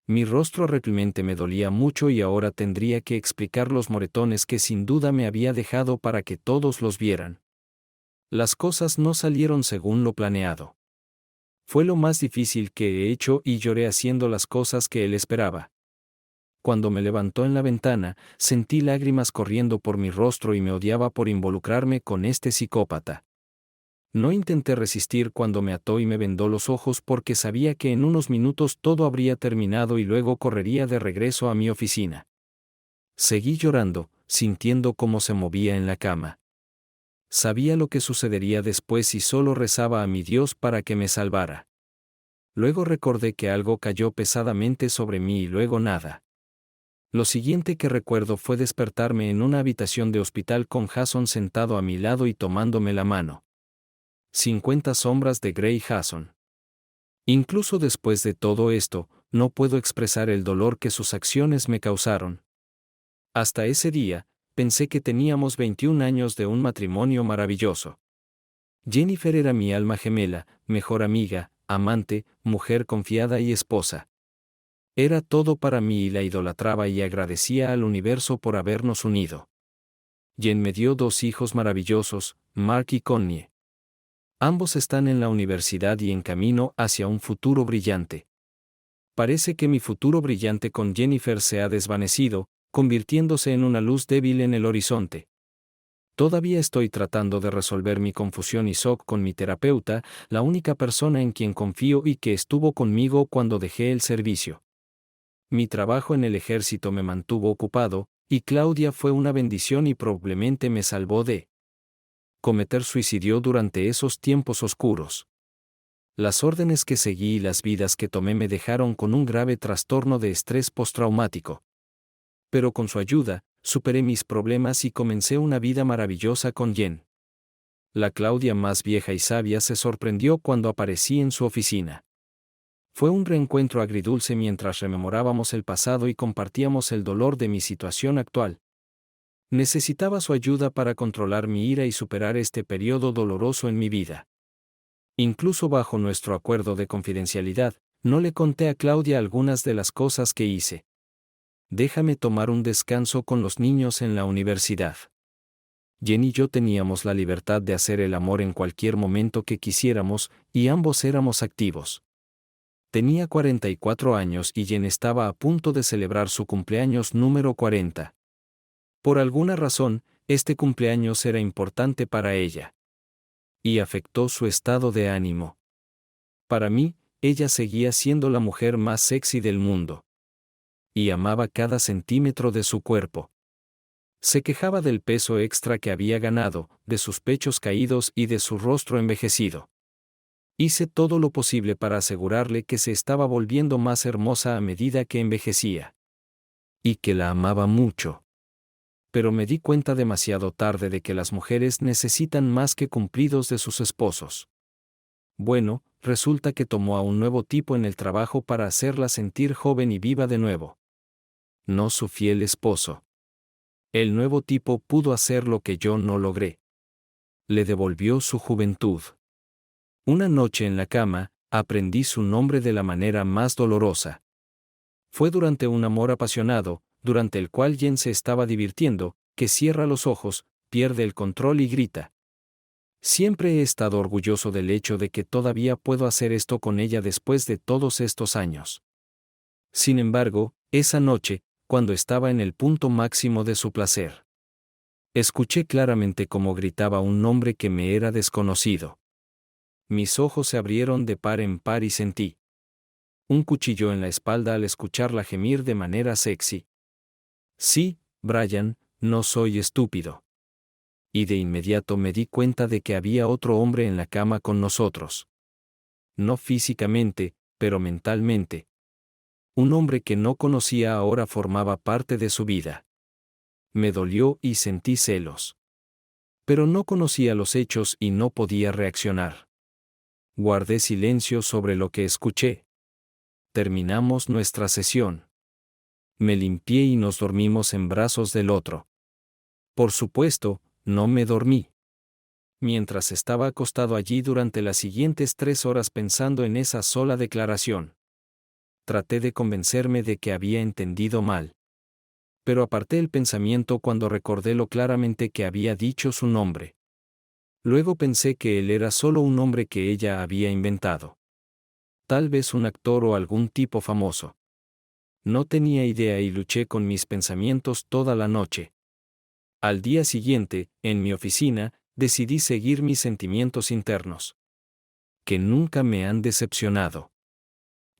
Mi rostro realmente me dolía mucho y ahora tendría que explicar los moretones que sin duda me había dejado para que todos los vieran. Las cosas no salieron según lo planeado. Fue lo más difícil que he hecho y lloré haciendo las cosas que él esperaba. Cuando me levantó en la ventana, sentí lágrimas corriendo por mi rostro y me odiaba por involucrarme con este psicópata. No intenté resistir cuando me ató y me vendó los ojos porque sabía que en unos minutos todo habría terminado y luego correría de regreso a mi oficina. Seguí llorando, sintiendo cómo se movía en la cama. Sabía lo que sucedería después y solo rezaba a mi Dios para que me salvara. Luego recordé que algo cayó pesadamente sobre mí y luego nada. Lo siguiente que recuerdo fue despertarme en una habitación de hospital con Jason sentado a mi lado y tomándome la mano. 50 sombras de Grey Jason. Incluso después de todo esto, no puedo expresar el dolor que sus acciones me causaron. Hasta ese día, pensé que teníamos 21 años de un matrimonio maravilloso. Jennifer era mi alma gemela, mejor amiga, amante, mujer confiada y esposa. Era todo para mí y la idolatraba y agradecía al universo por habernos unido. Jen me dio 2 hijos maravillosos, Mark y Connie. Ambos están en la universidad y en camino hacia un futuro brillante. Parece que mi futuro brillante con Jennifer se ha desvanecido, convirtiéndose en una luz débil en el horizonte. Todavía estoy tratando de resolver mi confusión y shock con mi terapeuta, la única persona en quien confío y que estuvo conmigo cuando dejé el servicio. Mi trabajo en el ejército me mantuvo ocupado, y Claudia fue una bendición y probablemente me salvó de cometer suicidio durante esos tiempos oscuros. Las órdenes que seguí y las vidas que tomé me dejaron con un grave trastorno de estrés postraumático. Pero con su ayuda, superé mis problemas y comencé una vida maravillosa con Jen. La Claudia más vieja y sabia se sorprendió cuando aparecí en su oficina. Fue un reencuentro agridulce mientras rememorábamos el pasado y compartíamos el dolor de mi situación actual. Necesitaba su ayuda para controlar mi ira y superar este periodo doloroso en mi vida. Incluso bajo nuestro acuerdo de confidencialidad, no le conté a Claudia algunas de las cosas que hice. Déjame tomar un descanso con los niños en la universidad. Jen y yo teníamos la libertad de hacer el amor en cualquier momento que quisiéramos, y ambos éramos activos. Tenía 44 años y Jen estaba a punto de celebrar su cumpleaños número 40. Por alguna razón, este cumpleaños era importante para ella. Y afectó su estado de ánimo. Para mí, ella seguía siendo la mujer más sexy del mundo. Y amaba cada centímetro de su cuerpo. Se quejaba del peso extra que había ganado, de sus pechos caídos y de su rostro envejecido. Hice todo lo posible para asegurarle que se estaba volviendo más hermosa a medida que envejecía. Y que la amaba mucho. Pero me di cuenta demasiado tarde de que las mujeres necesitan más que cumplidos de sus esposos. Bueno, resulta que tomó a un nuevo tipo en el trabajo para hacerla sentir joven y viva de nuevo. No su fiel esposo. El nuevo tipo pudo hacer lo que yo no logré. Le devolvió su juventud. Una noche en la cama, aprendí su nombre de la manera más dolorosa. Fue durante un amor apasionado, durante el cual Jen se estaba divirtiendo, que cierra los ojos, pierde el control y grita. Siempre he estado orgulloso del hecho de que todavía puedo hacer esto con ella después de todos estos años. Sin embargo, esa noche, cuando estaba en el punto máximo de su placer, escuché claramente cómo gritaba un nombre que me era desconocido. Mis ojos se abrieron de par en par y sentí un cuchillo en la espalda al escucharla gemir de manera sexy. Sí, Brian, no soy estúpido. Y de inmediato me di cuenta de que había otro hombre en la cama con nosotros. No físicamente, pero mentalmente. Un hombre que no conocía ahora formaba parte de su vida. Me dolió y sentí celos. pero no conocía los hechos y no podía reaccionar. Guardé silencio sobre lo que escuché. Terminamos nuestra sesión. Me limpié y nos dormimos en brazos del otro. Por supuesto, no me dormí. Mientras estaba acostado allí durante las siguientes 3 horas pensando en esa sola declaración. Traté de convencerme de que había entendido mal. Pero aparté el pensamiento cuando recordé lo claramente que había dicho su nombre. Luego pensé que él era solo un nombre que ella había inventado. Tal vez un actor o algún tipo famoso. No tenía idea y luché con mis pensamientos toda la noche. Al día siguiente, en mi oficina, decidí seguir mis sentimientos internos. Que nunca me han decepcionado.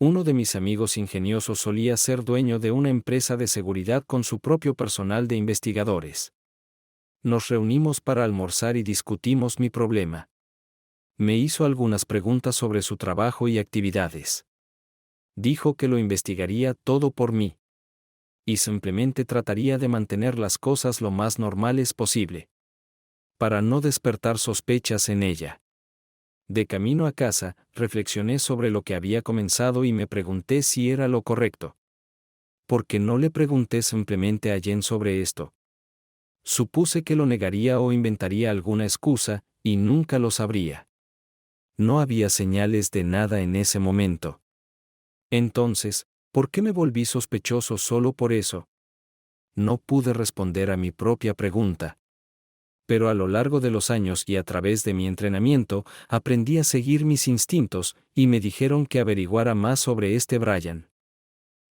Uno de mis amigos ingeniosos solía ser dueño de una empresa de seguridad con su propio personal de investigadores. Nos reunimos para almorzar y discutimos mi problema. Me hizo algunas preguntas sobre su trabajo y actividades. Dijo que lo investigaría todo por mí. Y simplemente trataría de mantener las cosas lo más normales posible. Para no despertar sospechas en ella. De camino a casa, reflexioné sobre lo que había comenzado y me pregunté si era lo correcto. ¿Por qué no le pregunté simplemente a Jen sobre esto? Supuse que lo negaría o inventaría alguna excusa, y nunca lo sabría. No había señales de nada en ese momento. Entonces, ¿por qué me volví sospechoso solo por eso? No pude responder a mi propia pregunta. Pero a lo largo de los años y a través de mi entrenamiento, aprendí a seguir mis instintos, y me dijeron que averiguara más sobre este Brian.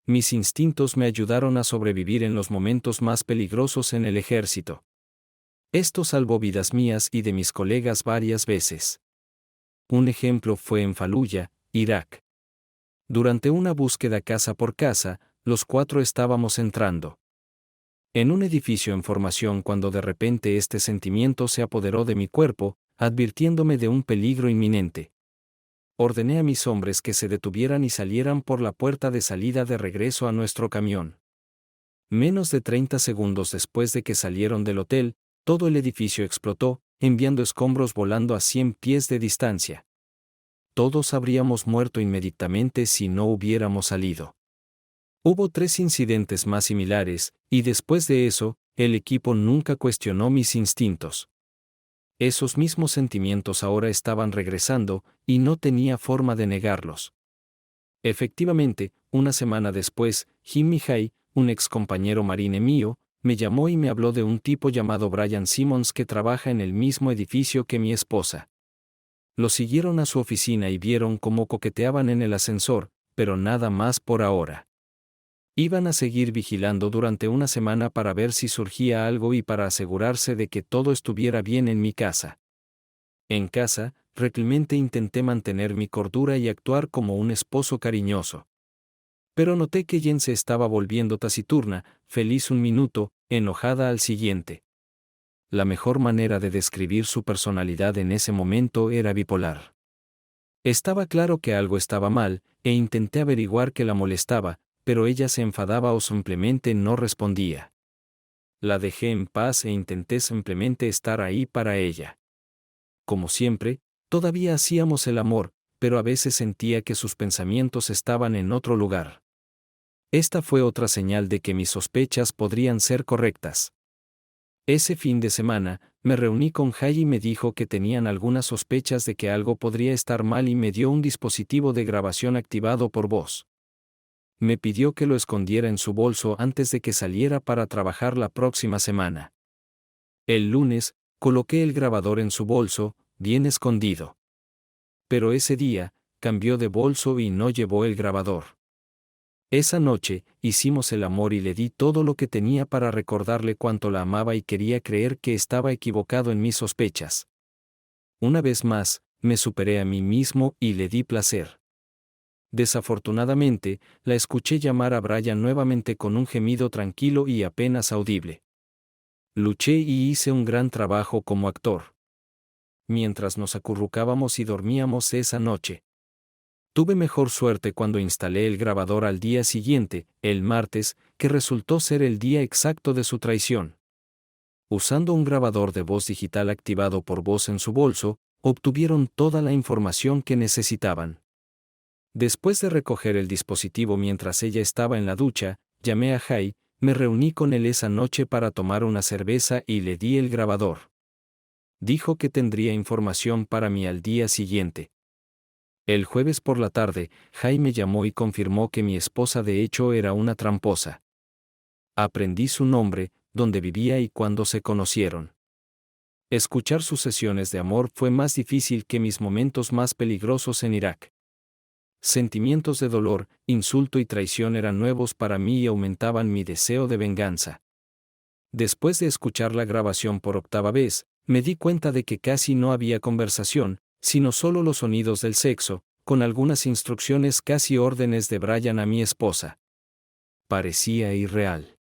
Mis instintos me ayudaron a sobrevivir en los momentos más peligrosos en el ejército. Esto salvó vidas mías y de mis colegas varias veces. Un ejemplo fue en Faluya, Irak. Durante una búsqueda casa por casa, los 4 estábamos entrando en un edificio en formación cuando de repente este sentimiento se apoderó de mi cuerpo, advirtiéndome de un peligro inminente. Ordené a mis hombres que se detuvieran y salieran por la puerta de salida de regreso a nuestro camión. Menos de 30 segundos después de que salieron del hotel, todo el edificio explotó, enviando escombros volando a 100 pies de distancia. Todos habríamos muerto inmediatamente si no hubiéramos salido. Hubo 3 incidentes más similares, y después de eso, el equipo nunca cuestionó mis instintos. Esos mismos sentimientos ahora estaban regresando, y no tenía forma de negarlos. Efectivamente, una semana después, Jim Mihai, un ex compañero marine mío, me llamó y me habló de un tipo llamado Brian Simmons que trabaja en el mismo edificio que mi esposa. Lo siguieron a su oficina y vieron cómo coqueteaban en el ascensor, pero nada más por ahora. Iban a seguir vigilando durante una semana para ver si surgía algo y para asegurarse de que todo estuviera bien en mi casa. En casa, realmente intenté mantener mi cordura y actuar como un esposo cariñoso. Pero noté que Jen se estaba volviendo taciturna, feliz un minuto, enojada al siguiente. La mejor manera de describir su personalidad en ese momento era bipolar. Estaba claro que algo estaba mal, e intenté averiguar qué la molestaba, pero ella se enfadaba o simplemente no respondía. La dejé en paz e intenté simplemente estar ahí para ella. Como siempre, todavía hacíamos el amor, pero a veces sentía que sus pensamientos estaban en otro lugar. Esta fue otra señal de que mis sospechas podrían ser correctas. Ese fin de semana, me reuní con Jay y me dijo que tenían algunas sospechas de que algo podría estar mal y me dio un dispositivo de grabación activado por voz. Me pidió que lo escondiera en su bolso antes de que saliera para trabajar la próxima semana. El lunes, coloqué el grabador en su bolso, bien escondido. Pero ese día, cambió de bolso y no llevó el grabador. Esa noche, hicimos el amor y le di todo lo que tenía para recordarle cuánto la amaba y quería creer que estaba equivocado en mis sospechas. Una vez más, me superé a mí mismo y le di placer. Desafortunadamente, la escuché llamar a Brian nuevamente con un gemido tranquilo y apenas audible. Luché y hice un gran trabajo como actor. Mientras nos acurrucábamos y dormíamos esa noche. Tuve mejor suerte cuando instalé el grabador al día siguiente, el martes, que resultó ser el día exacto de su traición. Usando un grabador de voz digital activado por voz en su bolso, obtuvieron toda la información que necesitaban. Después de recoger el dispositivo mientras ella estaba en la ducha, llamé a Jay, me reuní con él esa noche para tomar una cerveza y le di el grabador. Dijo que tendría información para mí al día siguiente. El jueves por la tarde, Jay me llamó y confirmó que mi esposa de hecho era una tramposa. Aprendí su nombre, dónde vivía y cuándo se conocieron. Escuchar sus sesiones de amor fue más difícil que mis momentos más peligrosos en Irak. Sentimientos de dolor, insulto y traición eran nuevos para mí y aumentaban mi deseo de venganza. Después de escuchar la grabación por octava vez, me di cuenta de que casi no había conversación, sino solo los sonidos del sexo, con algunas instrucciones casi órdenes de Brian a mi esposa. Parecía irreal.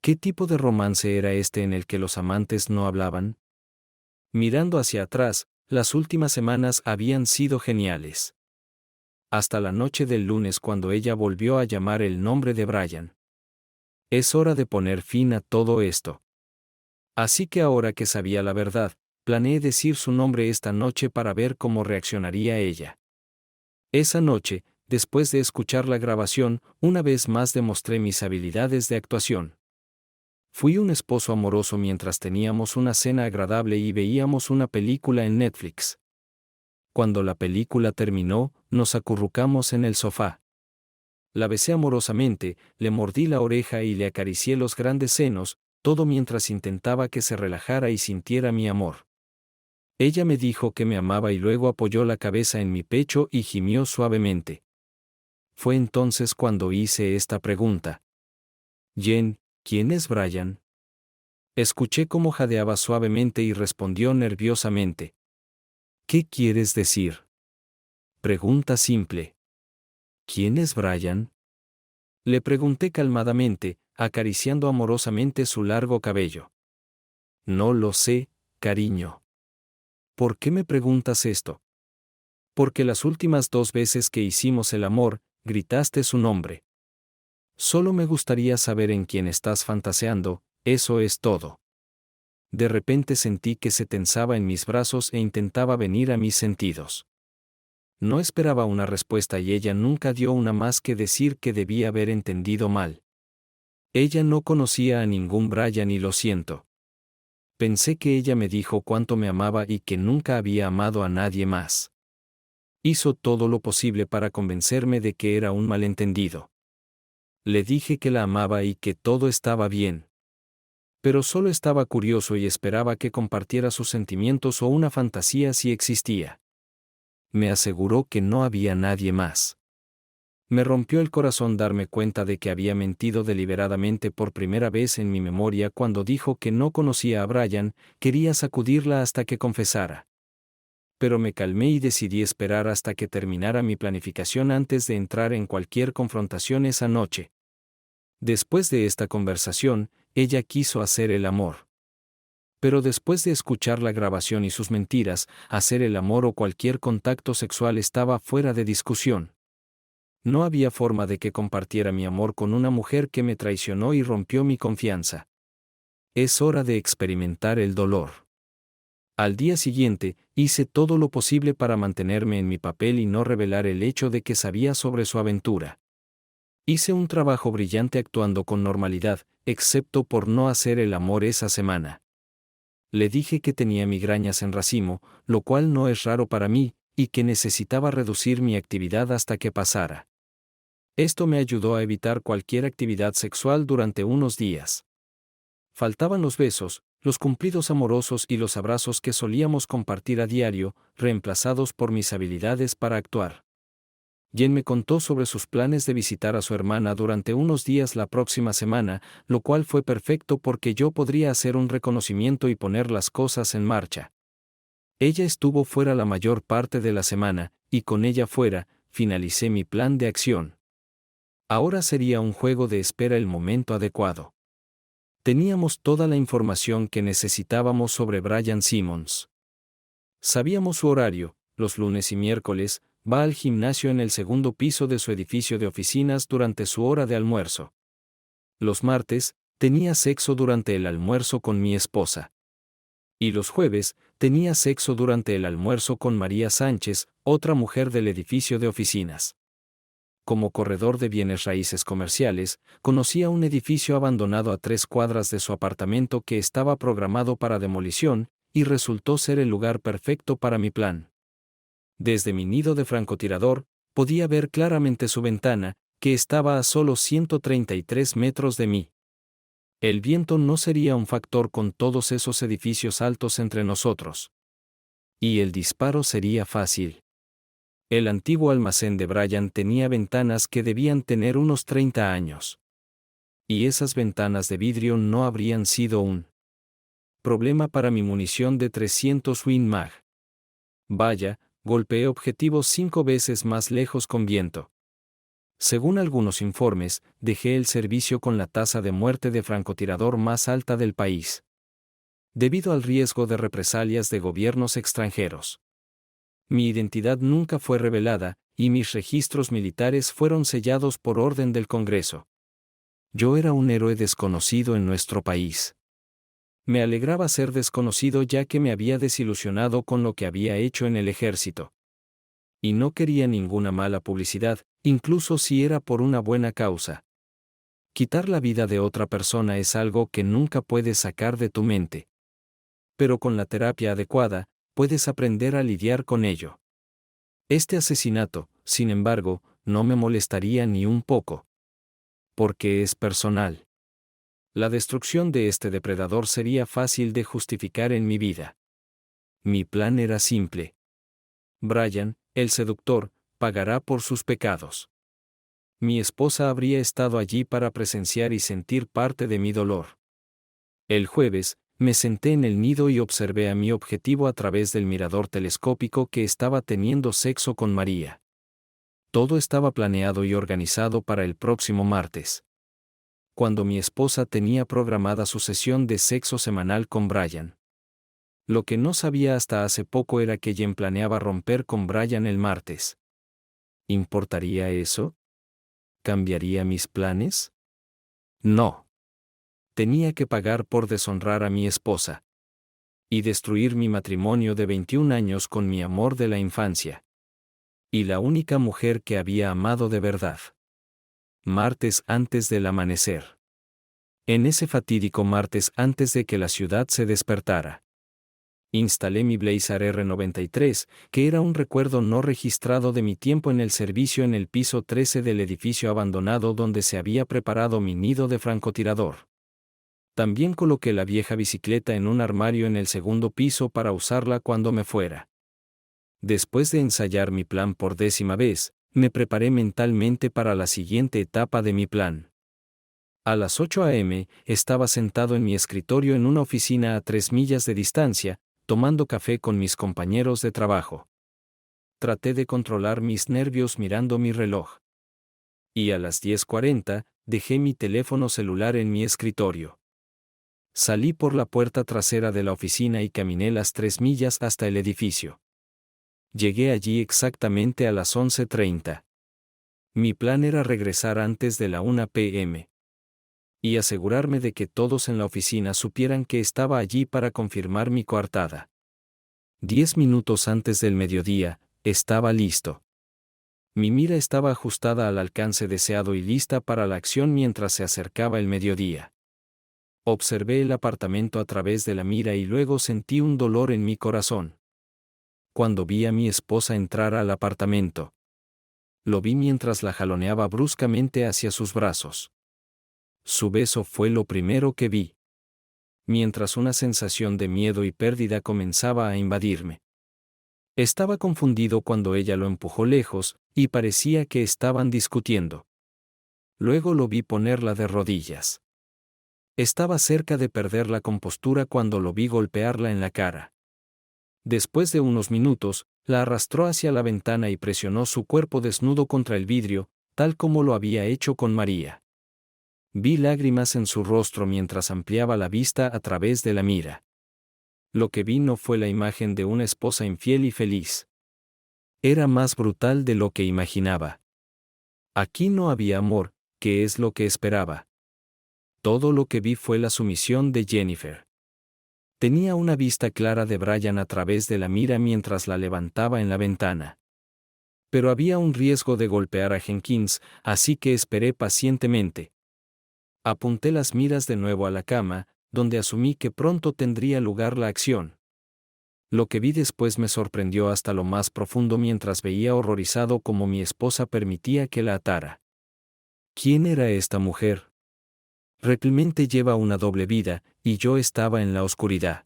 ¿Qué tipo de romance era este en el que los amantes no hablaban? Mirando hacia atrás, las últimas semanas habían sido geniales. Hasta la noche del lunes cuando ella volvió a llamar el nombre de Brian. Es hora de poner fin a todo esto. Así que ahora que sabía la verdad, planeé decir su nombre esta noche para ver cómo reaccionaría ella. Esa noche, después de escuchar la grabación, una vez más demostré mis habilidades de actuación. Fui un esposo amoroso mientras teníamos una cena agradable y veíamos una película en Netflix. Cuando la película terminó, nos acurrucamos en el sofá. La besé amorosamente, le mordí la oreja y le acaricié los grandes senos, todo mientras intentaba que se relajara y sintiera mi amor. Ella me dijo que me amaba y luego apoyó la cabeza en mi pecho y gimió suavemente. Fue entonces cuando hice esta pregunta. Jen, ¿quién es Brian? Escuché cómo jadeaba suavemente y respondió nerviosamente. ¿Qué quieres decir? Pregunta simple. ¿Quién es Brian? Le pregunté calmadamente, acariciando amorosamente su largo cabello. No lo sé, cariño. ¿Por qué me preguntas esto? Porque las últimas 2 veces que hicimos el amor, gritaste su nombre. Solo me gustaría saber en quién estás fantaseando, eso es todo. De repente sentí que se tensaba en mis brazos e intentaba venir a mis sentidos. No esperaba una respuesta y ella nunca dio una más que decir que debía haber entendido mal. Ella no conocía a ningún Brian y lo siento. Pensé que ella me dijo cuánto me amaba y que nunca había amado a nadie más. Hizo todo lo posible para convencerme de que era un malentendido. Le dije que la amaba y que todo estaba bien. Pero solo estaba curioso y esperaba que compartiera sus sentimientos o una fantasía si existía. Me aseguró que no había nadie más. Me rompió el corazón darme cuenta de que había mentido deliberadamente por primera vez en mi memoria cuando dijo que no conocía a Brian, quería sacudirla hasta que confesara. Pero me calmé y decidí esperar hasta que terminara mi planificación antes de entrar en cualquier confrontación esa noche. Después de esta conversación, ella quiso hacer el amor. Pero después de escuchar la grabación y sus mentiras, hacer el amor o cualquier contacto sexual estaba fuera de discusión. No había forma de que compartiera mi amor con una mujer que me traicionó y rompió mi confianza. Es hora de experimentar el dolor. Al día siguiente, hice todo lo posible para mantenerme en mi papel y no revelar el hecho de que sabía sobre su aventura. Hice un trabajo brillante actuando con normalidad, excepto por no hacer el amor esa semana. Le dije que tenía migrañas en racimo, lo cual no es raro para mí, y que necesitaba reducir mi actividad hasta que pasara. Esto me ayudó a evitar cualquier actividad sexual durante unos días. Faltaban los besos, los cumplidos amorosos y los abrazos que solíamos compartir a diario, reemplazados por mis habilidades para actuar. Jen me contó sobre sus planes de visitar a su hermana durante unos días la próxima semana, lo cual fue perfecto porque yo podría hacer un reconocimiento y poner las cosas en marcha. Ella estuvo fuera la mayor parte de la semana, y con ella fuera, finalicé mi plan de acción. Ahora sería un juego de espera el momento adecuado. Teníamos toda la información que necesitábamos sobre Brian Simmons. Sabíamos su horario, los lunes y miércoles, va al gimnasio en el segundo piso de su edificio de oficinas durante su hora de almuerzo. Los martes, tenía sexo durante el almuerzo con mi esposa. Y los jueves, tenía sexo durante el almuerzo con María Sánchez, otra mujer del edificio de oficinas. Como corredor de bienes raíces comerciales, conocía un edificio abandonado a 3 cuadras de su apartamento que estaba programado para demolición, y resultó ser el lugar perfecto para mi plan. Desde mi nido de francotirador, podía ver claramente su ventana, que estaba a solo 133 metros de mí. El viento no sería un factor con todos esos edificios altos entre nosotros. Y el disparo sería fácil. El antiguo almacén de Brian tenía ventanas que debían tener unos 30 años. Y esas ventanas de vidrio no habrían sido un problema para mi munición de 300 Win Mag. Vaya, golpeé objetivos 5 veces más lejos con viento. Según algunos informes, dejé el servicio con la tasa de muerte de francotirador más alta del país, debido al riesgo de represalias de gobiernos extranjeros. Mi identidad nunca fue revelada, y mis registros militares fueron sellados por orden del Congreso. Yo era un héroe desconocido en nuestro país. Me alegraba ser desconocido ya que me había desilusionado con lo que había hecho en el ejército. Y no quería ninguna mala publicidad, incluso si era por una buena causa. Quitar la vida de otra persona es algo que nunca puedes sacar de tu mente. Pero con la terapia adecuada, puedes aprender a lidiar con ello. Este asesinato, sin embargo, no me molestaría ni un poco. Porque es personal. La destrucción de este depredador sería fácil de justificar en mi vida. Mi plan era simple. Brian, el seductor, pagará por sus pecados. Mi esposa habría estado allí para presenciar y sentir parte de mi dolor. El jueves, me senté en el nido y observé a mi objetivo a través del mirador telescópico que estaba teniendo sexo con María. Todo estaba planeado y organizado para el próximo martes, cuando mi esposa tenía programada su sesión de sexo semanal con Brian. Lo que no sabía hasta hace poco era que Jen planeaba romper con Brian el martes. ¿Importaría eso? ¿Cambiaría mis planes? No. Tenía que pagar por deshonrar a mi esposa. Y destruir mi matrimonio de 21 años con mi amor de la infancia. Y la única mujer que había amado de verdad. Martes antes del amanecer. En ese fatídico martes antes de que la ciudad se despertara, instalé mi Blazer R93, que era un recuerdo no registrado de mi tiempo en el servicio en el piso 13 del edificio abandonado donde se había preparado mi nido de francotirador. También coloqué la vieja bicicleta en un armario en el segundo piso para usarla cuando me fuera. Después de ensayar mi plan por 10ª vez, me preparé mentalmente para la siguiente etapa de mi plan. A las 8 a.m., estaba sentado en mi escritorio en una oficina a 3 millas de distancia, tomando café con mis compañeros de trabajo. Traté de controlar mis nervios mirando mi reloj. Y a las 10:40, dejé mi teléfono celular en mi escritorio. Salí por la puerta trasera de la oficina y caminé las 3 millas hasta el edificio. Llegué allí exactamente a las 11:30. Mi plan era regresar antes de la 1 p.m. y asegurarme de que todos en la oficina supieran que estaba allí para confirmar mi coartada. 10 minutos antes del mediodía, estaba listo. Mi mira estaba ajustada al alcance deseado y lista para la acción mientras se acercaba el mediodía. Observé el apartamento a través de la mira y luego sentí un dolor en mi corazón. Cuando vi a mi esposa entrar al apartamento, lo vi mientras la jaloneaba bruscamente hacia sus brazos. Su beso fue lo primero que vi. Mientras una sensación de miedo y pérdida comenzaba a invadirme. Estaba confundido cuando ella lo empujó lejos, y parecía que estaban discutiendo. Luego lo vi ponerla de rodillas. Estaba cerca de perder la compostura cuando lo vi golpearla en la cara. Después de unos minutos, la arrastró hacia la ventana y presionó su cuerpo desnudo contra el vidrio, tal como lo había hecho con María. Vi lágrimas en su rostro mientras ampliaba la vista a través de la mira. Lo que vi no fue la imagen de una esposa infiel y feliz. Era más brutal de lo que imaginaba. Aquí no había amor, que es lo que esperaba. Todo lo que vi fue la sumisión de Jennifer. Tenía una vista clara de Brian a través de la mira mientras la levantaba en la ventana. Pero había un riesgo de golpear a Jenkins, así que esperé pacientemente. Apunté las miras de nuevo a la cama, donde asumí que pronto tendría lugar la acción. Lo que vi después me sorprendió hasta lo más profundo mientras veía horrorizado cómo mi esposa permitía que la atara. ¿Quién era esta mujer? Realmente lleva una doble vida, y yo estaba en la oscuridad.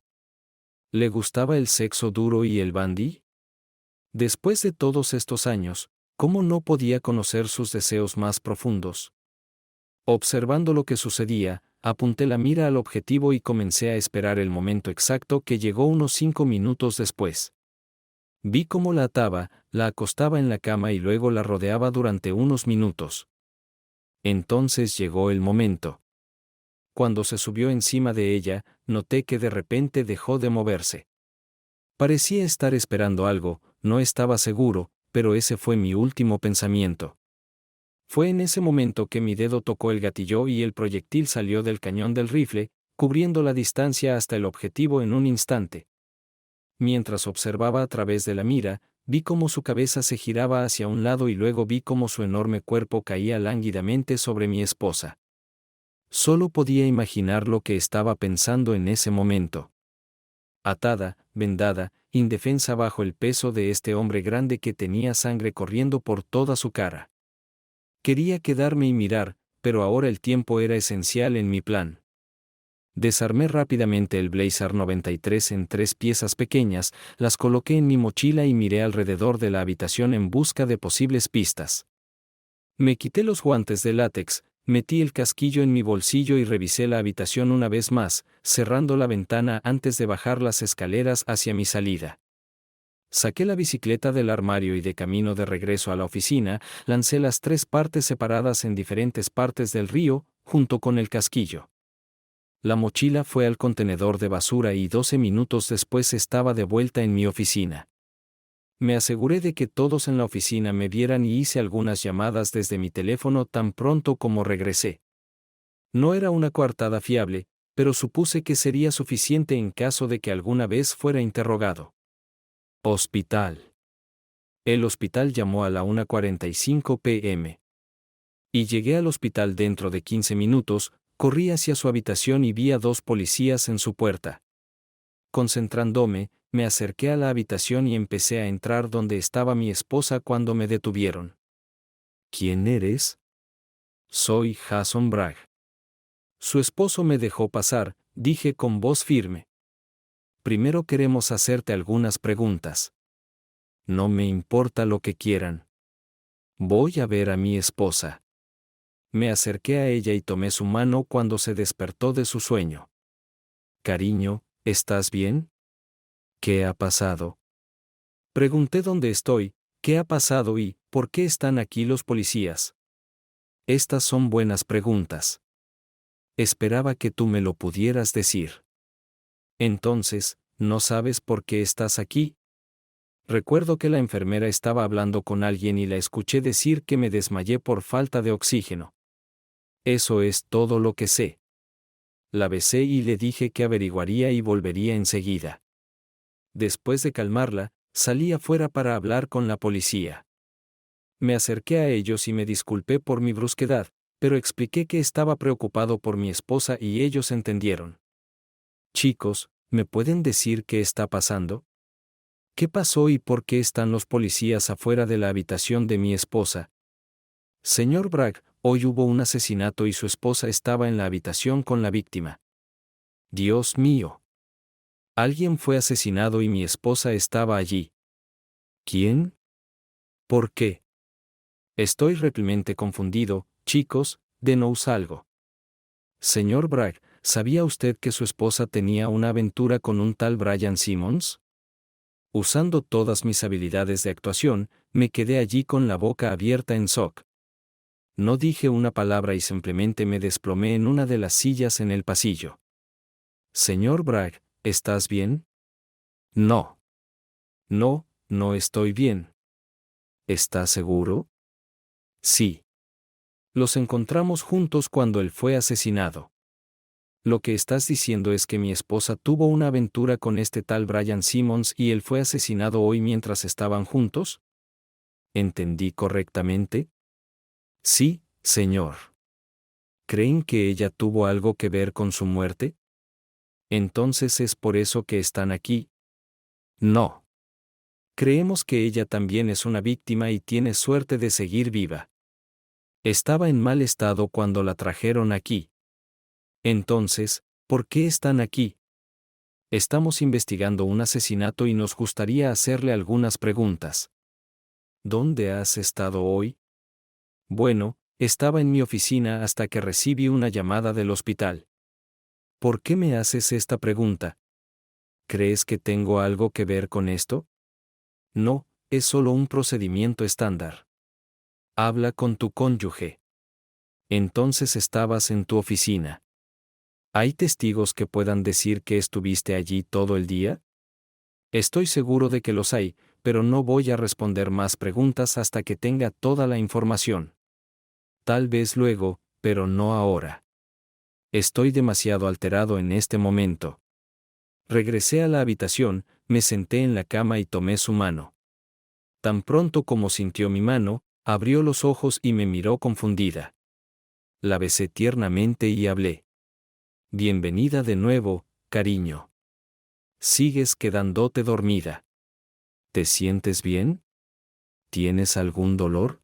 ¿Le gustaba el sexo duro y el bandy? Después de todos estos años, ¿cómo no podía conocer sus deseos más profundos? Observando lo que sucedía, apunté la mira al objetivo y comencé a esperar el momento exacto que llegó unos 5 minutos después. Vi cómo la ataba, la acostaba en la cama y luego la rodeaba durante unos minutos. Entonces llegó el momento. Cuando se subió encima de ella, noté que de repente dejó de moverse. Parecía estar esperando algo, no estaba seguro, pero ese fue mi último pensamiento. Fue en ese momento que mi dedo tocó el gatillo y el proyectil salió del cañón del rifle, cubriendo la distancia hasta el objetivo en un instante. Mientras observaba a través de la mira, vi cómo su cabeza se giraba hacia un lado y luego vi cómo su enorme cuerpo caía lánguidamente sobre mi esposa. Solo podía imaginar lo que estaba pensando en ese momento. Atada, vendada, indefensa bajo el peso de este hombre grande que tenía sangre corriendo por toda su cara. Quería quedarme y mirar, pero ahora el tiempo era esencial en mi plan. Desarmé rápidamente el Blazer 93 en 3 piezas pequeñas, las coloqué en mi mochila y miré alrededor de la habitación en busca de posibles pistas. Me quité los guantes de látex, metí el casquillo en mi bolsillo y revisé la habitación una vez más, cerrando la ventana antes de bajar las escaleras hacia mi salida. Saqué la bicicleta del armario y de camino de regreso a la oficina, lancé las 3 partes separadas en diferentes partes del río, junto con el casquillo. La mochila fue al contenedor de basura y 12 minutos después estaba de vuelta en mi oficina. Me aseguré de que todos en la oficina me vieran y hice algunas llamadas desde mi teléfono tan pronto como regresé. No era una coartada fiable, pero supuse que sería suficiente en caso de que alguna vez fuera interrogado. Hospital. El hospital llamó a la 1:45 p.m. Y llegué al hospital dentro de 15 minutos, corrí hacia su habitación y vi a 2 policías en su puerta. Concentrándome, me acerqué a la habitación y empecé a entrar donde estaba mi esposa cuando me detuvieron. ¿Quién eres? Soy Jason Bragg. Su esposo me dejó pasar, dije con voz firme. Primero queremos hacerte algunas preguntas. No me importa lo que quieran. Voy a ver a mi esposa. Me acerqué a ella y tomé su mano cuando se despertó de su sueño. Cariño, ¿estás bien? ¿Qué ha pasado? Pregunté dónde estoy, qué ha pasado y por qué están aquí los policías. Estas son buenas preguntas. Esperaba que tú me lo pudieras decir. Entonces, ¿no sabes por qué estás aquí? Recuerdo que la enfermera estaba hablando con alguien y la escuché decir que me desmayé por falta de oxígeno. Eso es todo lo que sé. La besé y le dije que averiguaría y volvería enseguida. Después de calmarla, salí afuera para hablar con la policía. Me acerqué a ellos y me disculpé por mi brusquedad, pero expliqué que estaba preocupado por mi esposa y ellos entendieron. Chicos, ¿me pueden decir qué está pasando? ¿Qué pasó y por qué están los policías afuera de la habitación de mi esposa? Señor Bragg, hoy hubo un asesinato y su esposa estaba en la habitación con la víctima. Dios mío. Alguien fue asesinado y mi esposa estaba allí. ¿Quién? ¿Por qué? Estoy realmente confundido, chicos, denos algo. Señor Bragg, ¿sabía usted que su esposa tenía una aventura con un tal Brian Simmons? Usando todas mis habilidades de actuación, me quedé allí con la boca abierta en shock. No dije una palabra y simplemente me desplomé en una de las sillas en el pasillo. Señor Bragg, ¿estás bien? No. No, no estoy bien. ¿Estás seguro? Sí. Los encontramos juntos cuando él fue asesinado. Lo que estás diciendo es que mi esposa tuvo una aventura con este tal Brian Simmons y él fue asesinado hoy mientras estaban juntos. ¿Entendí correctamente? Sí, señor. ¿Creen que ella tuvo algo que ver con su muerte? Entonces es por eso que están aquí. No. Creemos que ella también es una víctima y tiene suerte de seguir viva. Estaba en mal estado cuando la trajeron aquí. Entonces, ¿por qué están aquí? Estamos investigando un asesinato y nos gustaría hacerle algunas preguntas. ¿Dónde has estado hoy? Bueno, estaba en mi oficina hasta que recibí una llamada del hospital. ¿Por qué me haces esta pregunta? ¿Crees que tengo algo que ver con esto? No, es solo un procedimiento estándar. Habla con tu cónyuge. Entonces estabas en tu oficina. ¿Hay testigos que puedan decir que estuviste allí todo el día? Estoy seguro de que los hay, pero no voy a responder más preguntas hasta que tenga toda la información. Tal vez luego, pero no ahora. Estoy demasiado alterado en este momento. Regresé a la habitación, me senté en la cama y tomé su mano. Tan pronto como sintió mi mano, abrió los ojos y me miró confundida. La besé tiernamente y hablé. Bienvenida de nuevo, cariño. Sigues quedándote dormida. ¿Te sientes bien? ¿Tienes algún dolor?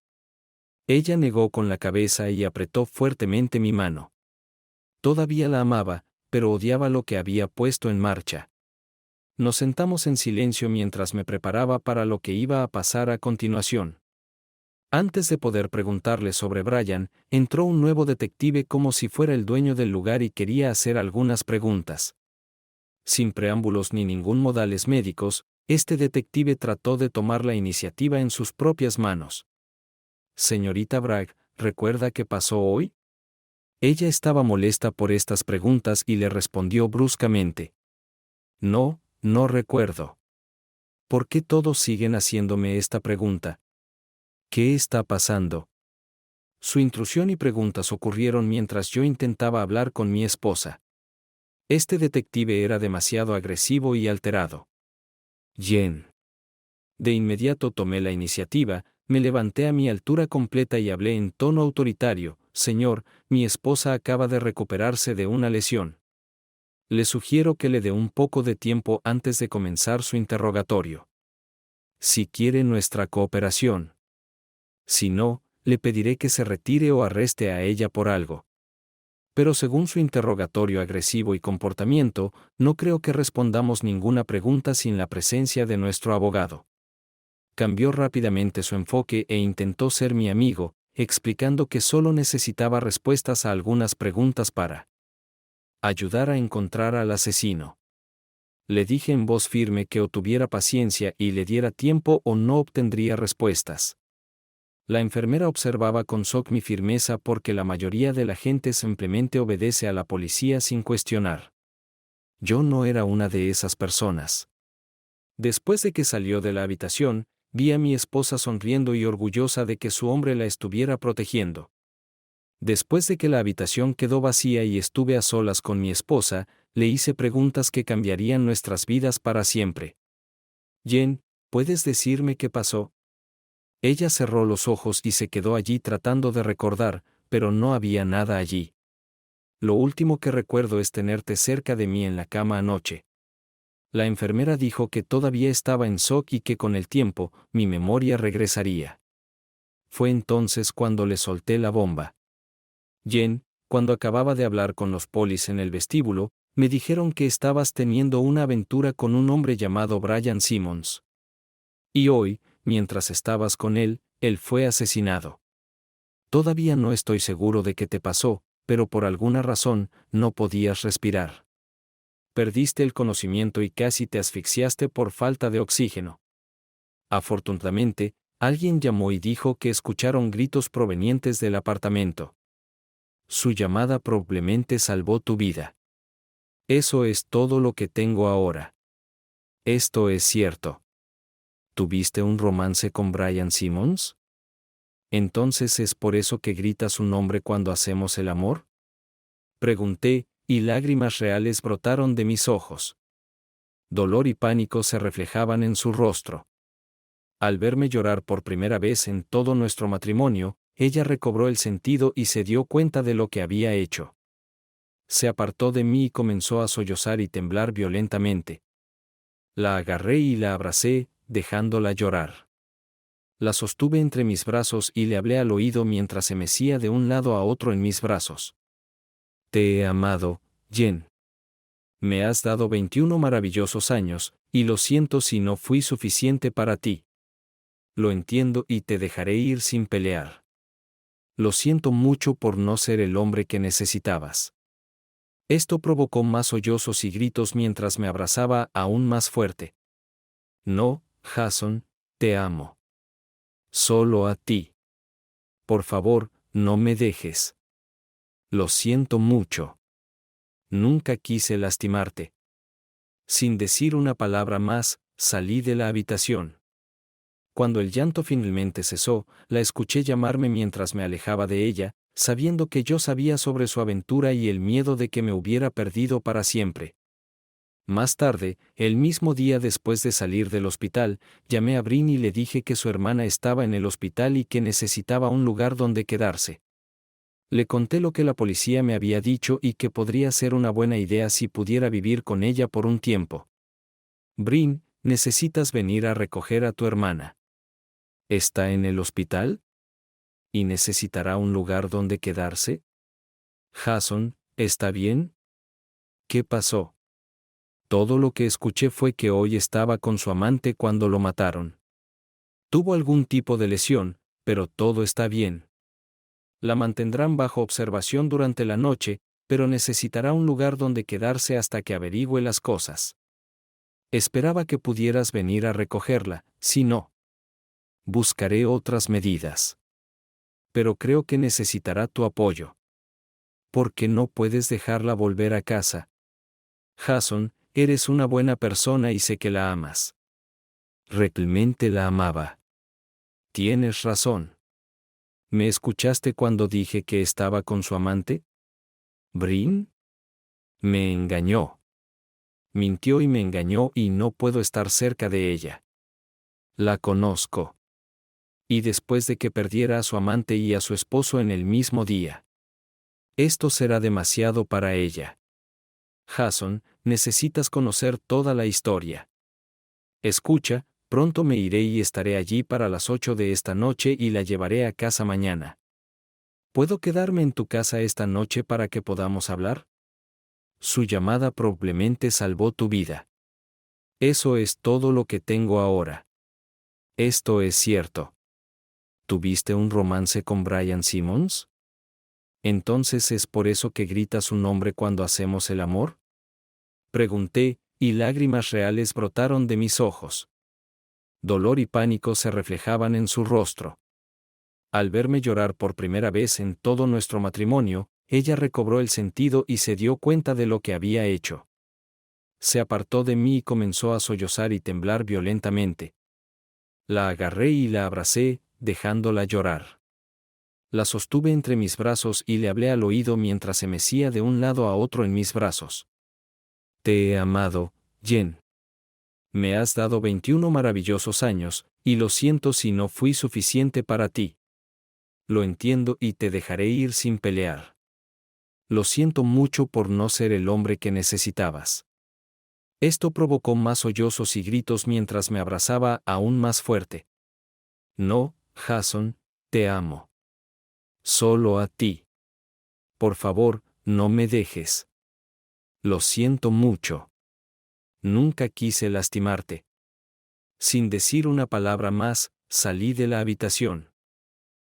Ella negó con la cabeza y apretó fuertemente mi mano. Todavía la amaba, pero odiaba lo que había puesto en marcha. Nos sentamos en silencio mientras me preparaba para lo que iba a pasar a continuación. Antes de poder preguntarle sobre Brian, entró un nuevo detective como si fuera el dueño del lugar y quería hacer algunas preguntas. Sin preámbulos ni ningún modales médicos, este detective trató de tomar la iniciativa en sus propias manos. Señorita Bragg, ¿recuerda qué pasó hoy? Ella estaba molesta por estas preguntas y le respondió bruscamente. No, no recuerdo. ¿Por qué todos siguen haciéndome esta pregunta? ¿Qué está pasando? Su intrusión y preguntas ocurrieron mientras yo intentaba hablar con mi esposa. Este detective era demasiado agresivo y alterado. Jen. De inmediato tomé la iniciativa, me levanté a mi altura completa y hablé en tono autoritario. Señor, mi esposa acaba de recuperarse de una lesión. Le sugiero que le dé un poco de tiempo antes de comenzar su interrogatorio. Si quiere nuestra cooperación. Si no, le pediré que se retire o arreste a ella por algo. Pero según su interrogatorio agresivo y comportamiento, no creo que respondamos ninguna pregunta sin la presencia de nuestro abogado. Cambió rápidamente su enfoque e intentó ser mi amigo, explicando que solo necesitaba respuestas a algunas preguntas para ayudar a encontrar al asesino. Le dije en voz firme que o tuviera paciencia y le diera tiempo o no obtendría respuestas. La enfermera observaba con shock mi firmeza porque la mayoría de la gente simplemente obedece a la policía sin cuestionar. Yo no era una de esas personas. Después de que salió de la habitación, vi a mi esposa sonriendo y orgullosa de que su hombre la estuviera protegiendo. Después de que la habitación quedó vacía y estuve a solas con mi esposa, le hice preguntas que cambiarían nuestras vidas para siempre. Jen, ¿puedes decirme qué pasó? Ella cerró los ojos y se quedó allí tratando de recordar, pero no había nada allí. Lo último que recuerdo es tenerte cerca de mí en la cama anoche. La enfermera dijo que todavía estaba en shock y que con el tiempo, mi memoria regresaría. Fue entonces cuando le solté la bomba. Jen, cuando acababa de hablar con los polis en el vestíbulo, me dijeron que estabas teniendo una aventura con un hombre llamado Brian Simmons. Y hoy, mientras estabas con él, él fue asesinado. Todavía no estoy seguro de qué te pasó, pero por alguna razón, no podías respirar. Perdiste el conocimiento y casi te asfixiaste por falta de oxígeno. Afortunadamente, alguien llamó y dijo que escucharon gritos provenientes del apartamento. Su llamada probablemente salvó tu vida. Eso es todo lo que tengo ahora. Esto es cierto. ¿Tuviste un romance con Brian Simmons? ¿Entonces es por eso que gritas su nombre cuando hacemos el amor? Pregunté, y lágrimas reales brotaron de mis ojos. Dolor y pánico se reflejaban en su rostro. Al verme llorar por primera vez en todo nuestro matrimonio, ella recobró el sentido y se dio cuenta de lo que había hecho. Se apartó de mí y comenzó a sollozar y temblar violentamente. La agarré y la abracé, dejándola llorar. La sostuve entre mis brazos y le hablé al oído mientras se mecía de un lado a otro en mis brazos. Te he amado, Jen. Me has dado 21 maravillosos años, y lo siento si no fui suficiente para ti. Lo entiendo y te dejaré ir sin pelear. Lo siento mucho por no ser el hombre que necesitabas. Esto provocó más sollozos y gritos mientras me abrazaba aún más fuerte. No, Jason, te amo. Solo a ti. Por favor, no me dejes. Lo siento mucho. Nunca quise lastimarte. Sin decir una palabra más, salí de la habitación. Cuando el llanto finalmente cesó, la escuché llamarme mientras me alejaba de ella, sabiendo que yo sabía sobre su aventura y el miedo de que me hubiera perdido para siempre. Más tarde, el mismo día después de salir del hospital, llamé a Brin y le dije que su hermana estaba en el hospital y que necesitaba un lugar donde quedarse. Le conté lo que la policía me había dicho y que podría ser una buena idea si pudiera vivir con ella por un tiempo. Brin, necesitas venir a recoger a tu hermana. ¿Está en el hospital? ¿Y necesitará un lugar donde quedarse? Jason, ¿está bien? ¿Qué pasó? Todo lo que escuché fue que hoy estaba con su amante cuando lo mataron. Tuvo algún tipo de lesión, pero todo está bien. La mantendrán bajo observación durante la noche, pero necesitará un lugar donde quedarse hasta que averigüe las cosas. Esperaba que pudieras venir a recogerla, si no, buscaré otras medidas. Pero creo que necesitará tu apoyo. ¿Por qué no puedes dejarla volver a casa? Jason, eres una buena persona y sé que la amas. Realmente la amaba. Tienes razón. ¿Me escuchaste cuando dije que estaba con su amante? ¿Brin? Me engañó. Mintió y me engañó y no puedo estar cerca de ella. La conozco. Y después de que perdiera a su amante y a su esposo en el mismo día. Esto será demasiado para ella. Jason, necesitas conocer toda la historia. Escucha, pronto me iré y estaré allí para las 8 de esta noche y la llevaré a casa mañana. ¿Puedo quedarme en tu casa esta noche para que podamos hablar? Su llamada probablemente salvó tu vida. Eso es todo lo que tengo ahora. Esto es cierto. ¿Tuviste un romance con Brian Simmons? ¿Entonces es por eso que gritas su nombre cuando hacemos el amor? Pregunté, y lágrimas reales brotaron de mis ojos. Dolor y pánico se reflejaban en su rostro. Al verme llorar por primera vez en todo nuestro matrimonio, ella recobró el sentido y se dio cuenta de lo que había hecho. Se apartó de mí y comenzó a sollozar y temblar violentamente. La agarré y la abracé, dejándola llorar. La sostuve entre mis brazos y le hablé al oído mientras se mecía de un lado a otro en mis brazos. Te he amado, Jen. Me has dado 21 maravillosos años, y lo siento si no fui suficiente para ti. Lo entiendo y te dejaré ir sin pelear. Lo siento mucho por no ser el hombre que necesitabas. Esto provocó más sollozos y gritos mientras me abrazaba aún más fuerte. No, Jason, te amo. Solo a ti. Por favor, no me dejes. Lo siento mucho. Nunca quise lastimarte. Sin decir una palabra más, salí de la habitación.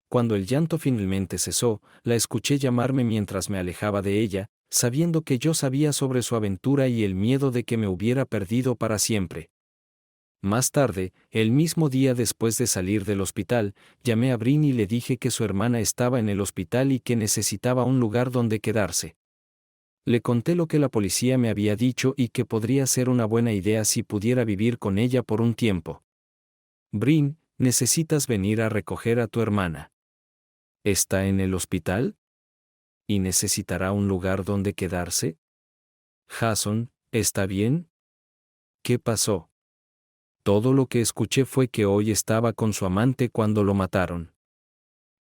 Cuando el llanto finalmente cesó, la escuché llamarme mientras me alejaba de ella, sabiendo que yo sabía sobre su aventura y el miedo de que me hubiera perdido para siempre. Más tarde, el mismo día después de salir del hospital, llamé a Brin y le dije que su hermana estaba en el hospital y que necesitaba un lugar donde quedarse. Le conté lo que la policía me había dicho y que podría ser una buena idea si pudiera vivir con ella por un tiempo. Brin, necesitas venir a recoger a tu hermana. ¿Está en el hospital? ¿Y necesitará un lugar donde quedarse? Jason, ¿está bien? ¿Qué pasó? Todo lo que escuché fue que hoy estaba con su amante cuando lo mataron.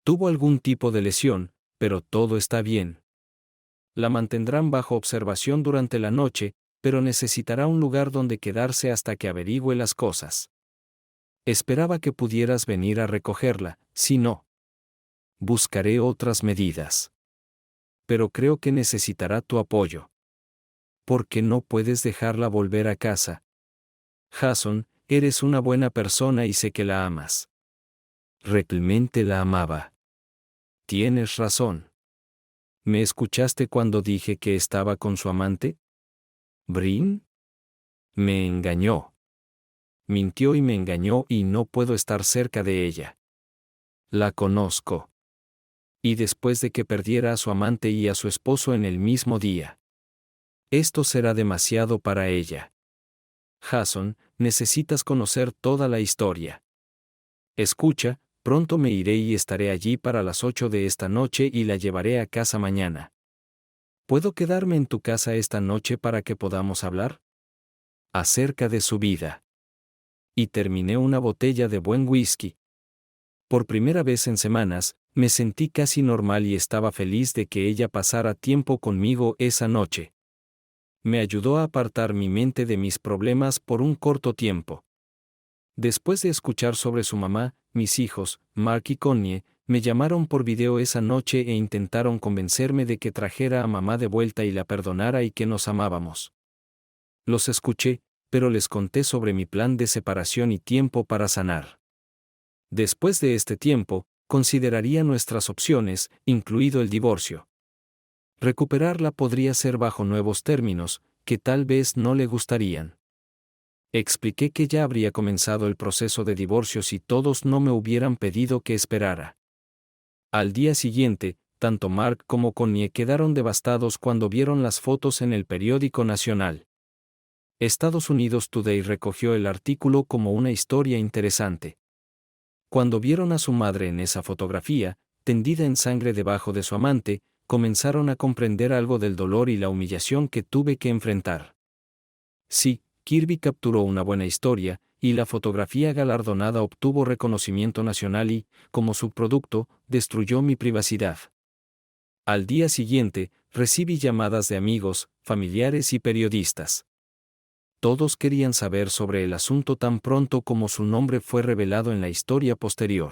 Tuvo algún tipo de lesión, pero todo está bien. La mantendrán bajo observación durante la noche, pero necesitará un lugar donde quedarse hasta que averigüe las cosas. Esperaba que pudieras venir a recogerla, si no, buscaré otras medidas. Pero creo que necesitará tu apoyo. ¿Por qué no puedes dejarla volver a casa? Jason, eres una buena persona y sé que la amas. Realmente la amaba. Tienes razón. ¿Me escuchaste cuando dije que estaba con su amante? ¿Brin? Me engañó. Mintió y me engañó y no puedo estar cerca de ella. La conozco. Y después de que perdiera a su amante y a su esposo en el mismo día. Esto será demasiado para ella. Jason, necesitas conocer toda la historia. Escucha, pronto me iré y estaré allí para las 8 de esta noche y la llevaré a casa mañana. ¿Puedo quedarme en tu casa esta noche para que podamos hablar? Acerca de su vida. Y terminé una botella de buen whisky. Por primera vez en semanas, me sentí casi normal y estaba feliz de que ella pasara tiempo conmigo esa noche. Me ayudó a apartar mi mente de mis problemas por un corto tiempo. Después de escuchar sobre su mamá, mis hijos, Mark y Connie, me llamaron por video esa noche e intentaron convencerme de que trajera a mamá de vuelta y la perdonara y que nos amábamos. Los escuché, pero les conté sobre mi plan de separación y tiempo para sanar. Después de este tiempo, consideraría nuestras opciones, incluido el divorcio. Recuperarla podría ser bajo nuevos términos, que tal vez no le gustarían. Expliqué que ya habría comenzado el proceso de divorcio si todos no me hubieran pedido que esperara. Al día siguiente, tanto Mark como Connie quedaron devastados cuando vieron las fotos en el periódico nacional. Estados Unidos Today recogió el artículo como una historia interesante. Cuando vieron a su madre en esa fotografía, tendida en sangre debajo de su amante, comenzaron a comprender algo del dolor y la humillación que tuve que enfrentar. Sí, Kirby capturó una buena historia, y la fotografía galardonada obtuvo reconocimiento nacional y, como subproducto, destruyó mi privacidad. Al día siguiente, recibí llamadas de amigos, familiares y periodistas. Todos querían saber sobre el asunto tan pronto como su nombre fue revelado en la historia posterior.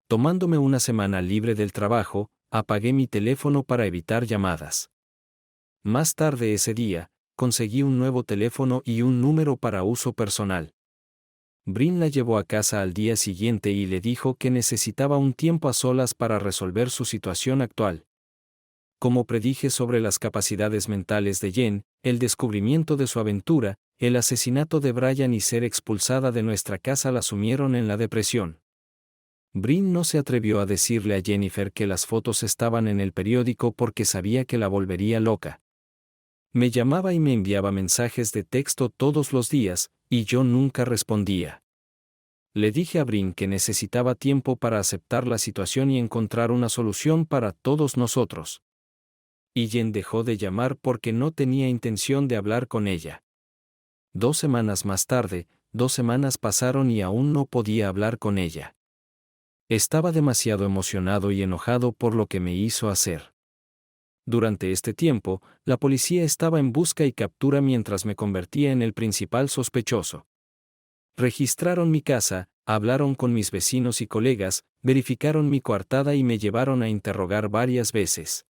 Tomándome una semana libre del trabajo, apagué mi teléfono para evitar llamadas. Más tarde ese día, conseguí un nuevo teléfono y un número para uso personal. Brin la llevó a casa al día siguiente y le dijo que necesitaba un tiempo a solas para resolver su situación actual. Como predije sobre las capacidades mentales de Jen, el descubrimiento de su aventura, el asesinato de Brian y ser expulsada de nuestra casa la sumieron en la depresión. Brin no se atrevió a decirle a Jennifer que las fotos estaban en el periódico porque sabía que la volvería loca. Me llamaba y me enviaba mensajes de texto todos los días, y yo nunca respondía. Le dije a Brin que necesitaba tiempo para aceptar la situación y encontrar una solución para todos nosotros. Y Jen dejó de llamar porque no tenía intención de hablar con ella. 2 semanas más tarde, 2 semanas pasaron y aún no podía hablar con ella. Estaba demasiado emocionado y enojado por lo que me hizo hacer. Durante este tiempo, la policía estaba en busca y captura mientras me convertía en el principal sospechoso. Registraron mi casa, hablaron con mis vecinos y colegas, verificaron mi coartada y me llevaron a interrogar varias veces.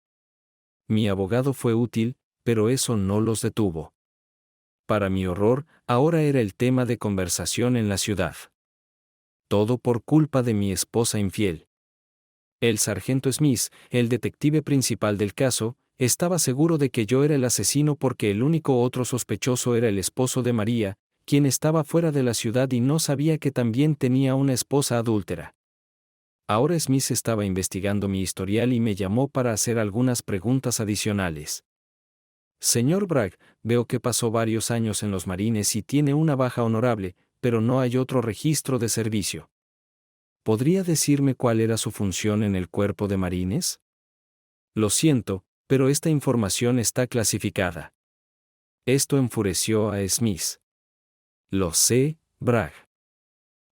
Mi abogado fue útil, pero eso no los detuvo. Para mi horror, ahora era el tema de conversación en la ciudad. Todo por culpa de mi esposa infiel. El sargento Smith, el detective principal del caso, estaba seguro de que yo era el asesino porque el único otro sospechoso era el esposo de María, quien estaba fuera de la ciudad y no sabía que también tenía una esposa adúltera. Ahora Smith estaba investigando mi historial y me llamó para hacer algunas preguntas adicionales. Señor Bragg, veo que pasó varios años en los Marines y tiene una baja honorable, pero no hay otro registro de servicio. ¿Podría decirme cuál era su función en el cuerpo de Marines? Lo siento, pero esta información está clasificada. Esto enfureció a Smith. Lo sé, Bragg.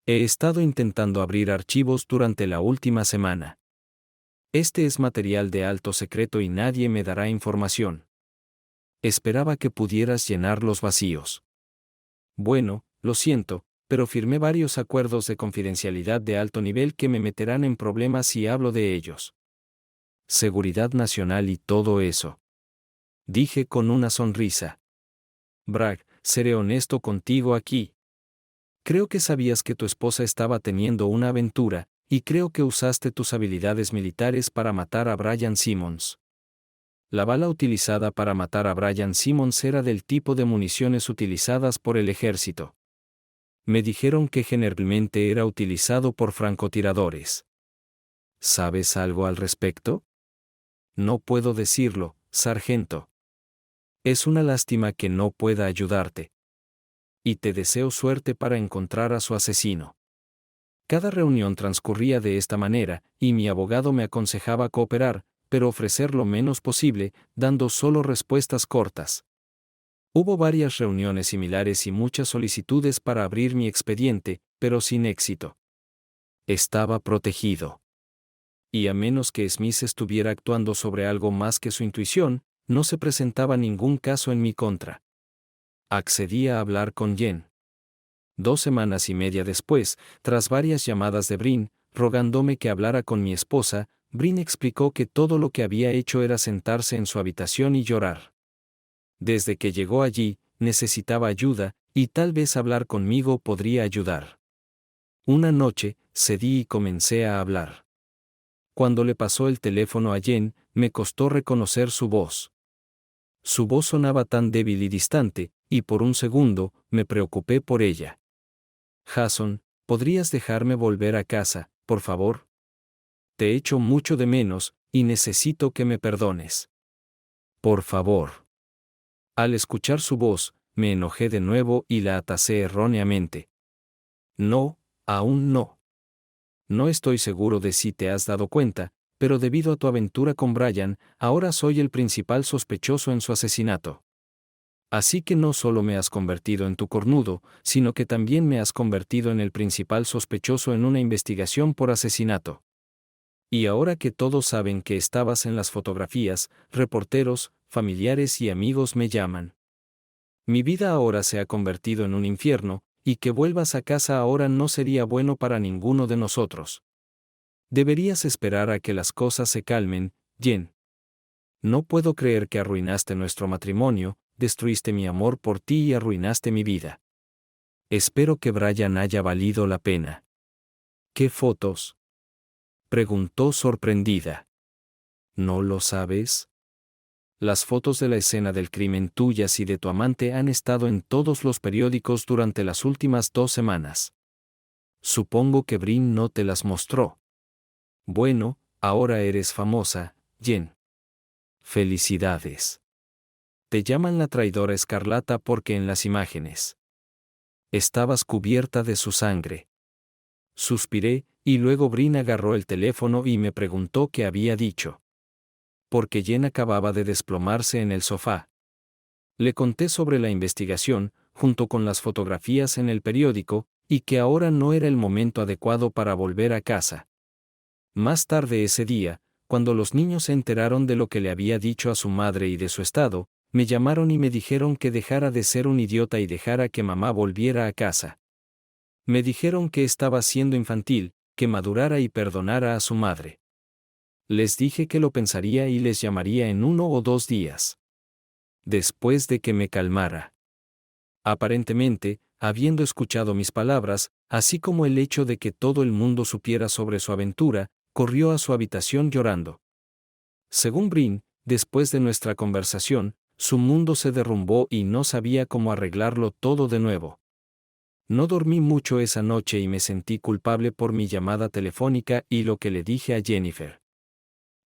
He estado intentando abrir archivos durante la última semana. Este es material de alto secreto y nadie me dará información. Esperaba que pudieras llenar los vacíos. Bueno, lo siento, pero firmé varios acuerdos de confidencialidad de alto nivel que me meterán en problemas si hablo de ellos. Seguridad nacional y todo eso. Dije con una sonrisa. Bragg, seré honesto contigo aquí. Creo que sabías que tu esposa estaba teniendo una aventura, y creo que usaste tus habilidades militares para matar a Brian Simmons. La bala utilizada para matar a Brian Simmons era del tipo de municiones utilizadas por el ejército. Me dijeron que generalmente era utilizado por francotiradores. ¿Sabes algo al respecto? No puedo decirlo, sargento. Es una lástima que no pueda ayudarte. Y te deseo suerte para encontrar a su asesino. Cada reunión transcurría de esta manera, y mi abogado me aconsejaba cooperar, pero ofrecer lo menos posible, dando solo respuestas cortas. Hubo varias reuniones similares y muchas solicitudes para abrir mi expediente, pero sin éxito. Estaba protegido. Y a menos que Smith estuviera actuando sobre algo más que su intuición, no se presentaba ningún caso en mi contra. Accedí a hablar con Jen. 2 semanas y media después, tras varias llamadas de Brin, rogándome que hablara con mi esposa, Brin explicó que todo lo que había hecho era sentarse en su habitación y llorar. Desde que llegó allí, necesitaba ayuda, y tal vez hablar conmigo podría ayudar. Una noche, cedí y comencé a hablar. Cuando le pasó el teléfono a Jen, me costó reconocer su voz. Su voz sonaba tan débil y distante, y por un segundo, me preocupé por ella. Jason, ¿podrías dejarme volver a casa, por favor? Te echo mucho de menos, y necesito que me perdones. Por favor. Al escuchar su voz, me enojé de nuevo y la atacé erróneamente. No, aún no. No estoy seguro de si te has dado cuenta, pero debido a tu aventura con Brian, ahora soy el principal sospechoso en su asesinato. Así que no solo me has convertido en tu cornudo, sino que también me has convertido en el principal sospechoso en una investigación por asesinato. Y ahora que todos saben que estabas en las fotografías, reporteros, familiares y amigos me llaman. Mi vida ahora se ha convertido en un infierno, y que vuelvas a casa ahora no sería bueno para ninguno de nosotros. Deberías esperar a que las cosas se calmen, Jen. No puedo creer que arruinaste nuestro matrimonio, destruiste mi amor por ti y arruinaste mi vida. Espero que Brian haya valido la pena. ¿Qué fotos? Preguntó sorprendida. ¿No lo sabes? Las fotos de la escena del crimen tuyas y de tu amante han estado en todos los periódicos durante las últimas 2 semanas. Supongo que Brin no te las mostró. Bueno, ahora eres famosa, Jen. Felicidades. Te llaman la traidora escarlata porque en las imágenes estabas cubierta de su sangre. Suspiré, y luego Brin agarró el teléfono y me preguntó qué había dicho. Porque Jen acababa de desplomarse en el sofá. Le conté sobre la investigación, junto con las fotografías en el periódico, y que ahora no era el momento adecuado para volver a casa. Más tarde ese día, cuando los niños se enteraron de lo que le había dicho a su madre y de su estado, me llamaron y me dijeron que dejara de ser un idiota y dejara que mamá volviera a casa. Me dijeron que estaba siendo infantil, que madurara y perdonara a su madre. Les dije que lo pensaría y les llamaría en 1 o 2 días. Después de que me calmara. Aparentemente, habiendo escuchado mis palabras, así como el hecho de que todo el mundo supiera sobre su aventura, corrió a su habitación llorando. Según Brin, después de nuestra conversación, su mundo se derrumbó y no sabía cómo arreglarlo todo de nuevo. No dormí mucho esa noche y me sentí culpable por mi llamada telefónica y lo que le dije a Jennifer.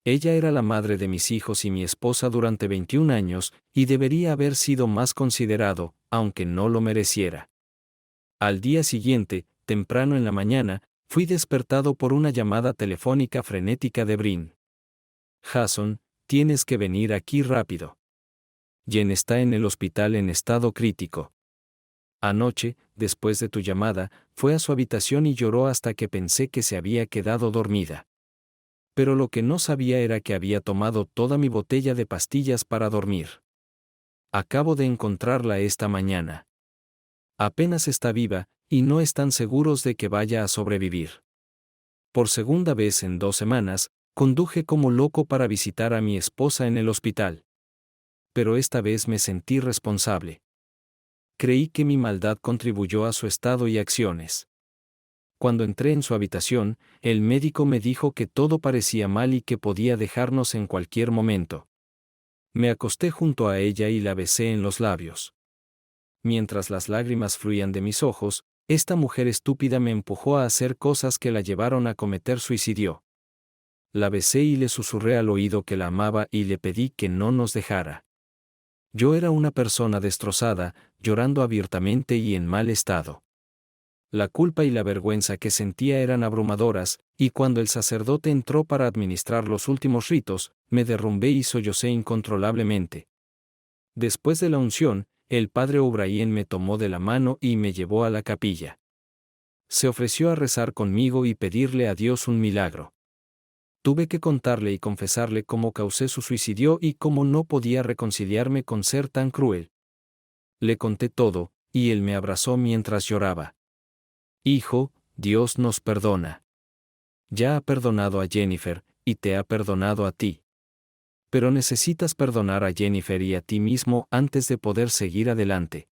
Ella era la madre de mis hijos y mi esposa durante 21 años, y debería haber sido más considerado, aunque no lo mereciera. Al día siguiente, temprano en la mañana, fui despertado por una llamada telefónica frenética de Brin. Jason, tienes que venir aquí rápido. Jen está en el hospital en estado crítico. Anoche, después de tu llamada, fue a su habitación y lloró hasta que pensé que se había quedado dormida. Pero lo que no sabía era que había tomado toda mi botella de pastillas para dormir. Acabo de encontrarla esta mañana. Apenas está viva, y no están seguros de que vaya a sobrevivir. Por segunda vez en 2 semanas, conduje como loco para visitar a mi esposa en el hospital. Pero esta vez me sentí responsable. Creí que mi maldad contribuyó a su estado y acciones. Cuando entré en su habitación, el médico me dijo que todo parecía mal y que podía dejarnos en cualquier momento. Me acosté junto a ella y la besé en los labios. Mientras las lágrimas fluían de mis ojos, esta mujer estúpida me empujó a hacer cosas que la llevaron a cometer suicidio. La besé y le susurré al oído que la amaba y le pedí que no nos dejara. Yo era una persona destrozada, llorando abiertamente y en mal estado. La culpa y la vergüenza que sentía eran abrumadoras, y cuando el sacerdote entró para administrar los últimos ritos, me derrumbé y sollocé incontrolablemente. Después de la unción, el padre O'Brien me tomó de la mano y me llevó a la capilla. Se ofreció a rezar conmigo y pedirle a Dios un milagro. Tuve que contarle y confesarle cómo causé su suicidio y cómo no podía reconciliarme con ser tan cruel. Le conté todo, y él me abrazó mientras lloraba. Hijo, Dios nos perdona. Ya ha perdonado a Jennifer, y te ha perdonado a ti. Pero necesitas perdonar a Jennifer y a ti mismo antes de poder seguir adelante.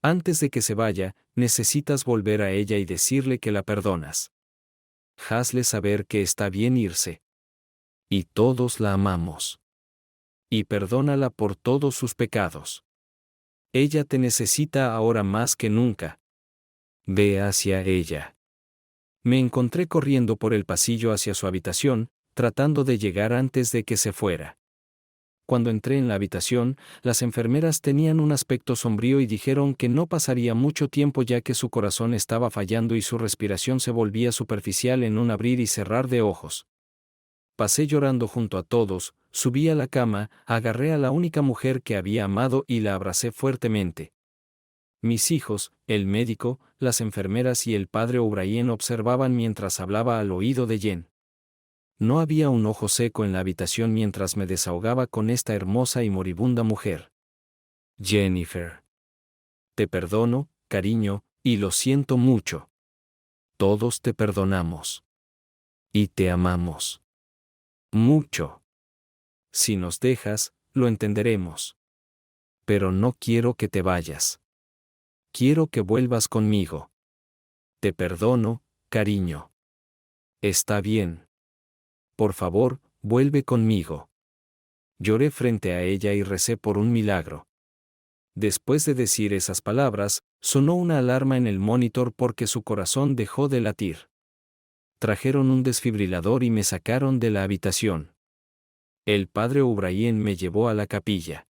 Antes de que se vaya, necesitas volver a ella y decirle que la perdonas. Hazle saber que está bien irse. Y todos la amamos. Y perdónala por todos sus pecados. Ella te necesita ahora más que nunca. Ve hacia ella. Me encontré corriendo por el pasillo hacia su habitación, tratando de llegar antes de que se fuera. Cuando entré en la habitación, las enfermeras tenían un aspecto sombrío y dijeron que no pasaría mucho tiempo ya que su corazón estaba fallando y su respiración se volvía superficial en un abrir y cerrar de ojos. Pasé llorando junto a todos, subí a la cama, agarré a la única mujer que había amado y la abracé fuertemente. Mis hijos, el médico, las enfermeras y el padre O'Brien observaban mientras hablaba al oído de Jen. No había un ojo seco en la habitación mientras me desahogaba con esta hermosa y moribunda mujer. Jennifer. Te perdono, cariño, y lo siento mucho. Todos te perdonamos. Y te amamos. Mucho. Si nos dejas, lo entenderemos. Pero no quiero que te vayas. Quiero que vuelvas conmigo. Te perdono, cariño. Está bien. Por favor, vuelve conmigo. Lloré frente a ella y recé por un milagro. Después de decir esas palabras, sonó una alarma en el monitor porque su corazón dejó de latir. Trajeron un desfibrilador y me sacaron de la habitación. El padre O'Brien me llevó a la capilla.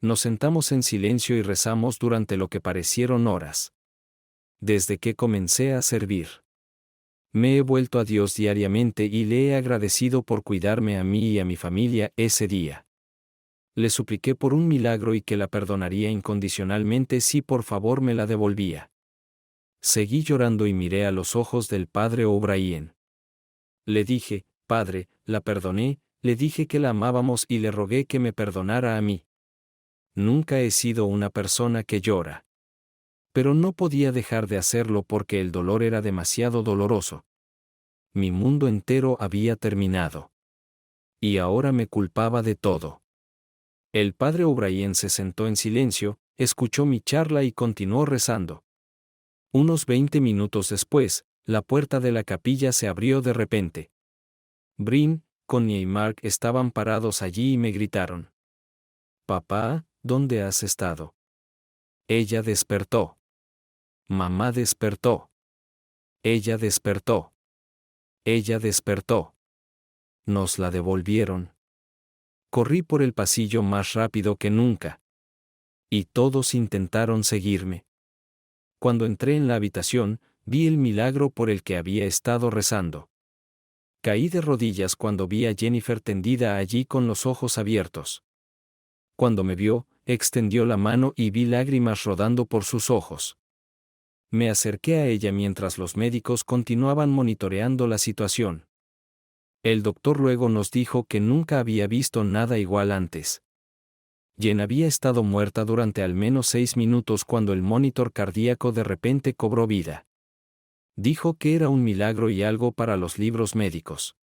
Nos sentamos en silencio y rezamos durante lo que parecieron horas. Desde que comencé a servir, me he vuelto a Dios diariamente y le he agradecido por cuidarme a mí y a mi familia ese día. Le supliqué por un milagro y que la perdonaría incondicionalmente si por favor me la devolvía. Seguí llorando y miré a los ojos del padre O'Brien. Le dije, Padre, la perdoné, le dije que la amábamos y le rogué que me perdonara a mí. Nunca he sido una persona que llora. Pero no podía dejar de hacerlo porque el dolor era demasiado doloroso. Mi mundo entero había terminado. Y ahora me culpaba de todo. El padre O'Brien se sentó en silencio, escuchó mi charla y continuó rezando. Unos 20 minutos después, la puerta de la capilla se abrió de repente. Brin, Connie y Mark estaban parados allí y me gritaron. Papá, ¿dónde has estado? Ella despertó. Mamá despertó. Ella despertó. Ella despertó. Nos la devolvieron. Corrí por el pasillo más rápido que nunca. Y todos intentaron seguirme. Cuando entré en la habitación, vi el milagro por el que había estado rezando. Caí de rodillas cuando vi a Jennifer tendida allí con los ojos abiertos. Cuando me vio, extendió la mano y vi lágrimas rodando por sus ojos. Me acerqué a ella mientras los médicos continuaban monitoreando la situación. El doctor luego nos dijo que nunca había visto nada igual antes. Jen había estado muerta durante al menos 6 minutos cuando el monitor cardíaco de repente cobró vida. Dijo que era un milagro y algo para los libros médicos.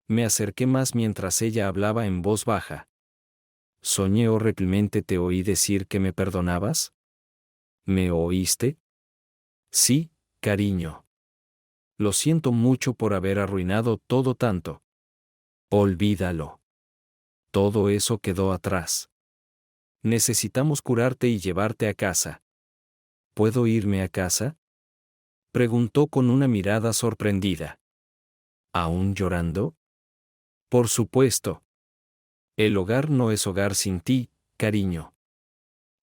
Me acerqué más mientras ella hablaba en voz baja. ¿Soñé horriblemente? ¿Te oí decir que me perdonabas? ¿Me oíste? Sí, cariño. Lo siento mucho por haber arruinado todo tanto. Olvídalo. Todo eso quedó atrás. Necesitamos curarte y llevarte a casa. ¿Puedo irme a casa?, preguntó con una mirada sorprendida. ¿Aún llorando? Por supuesto. El hogar no es hogar sin ti, cariño.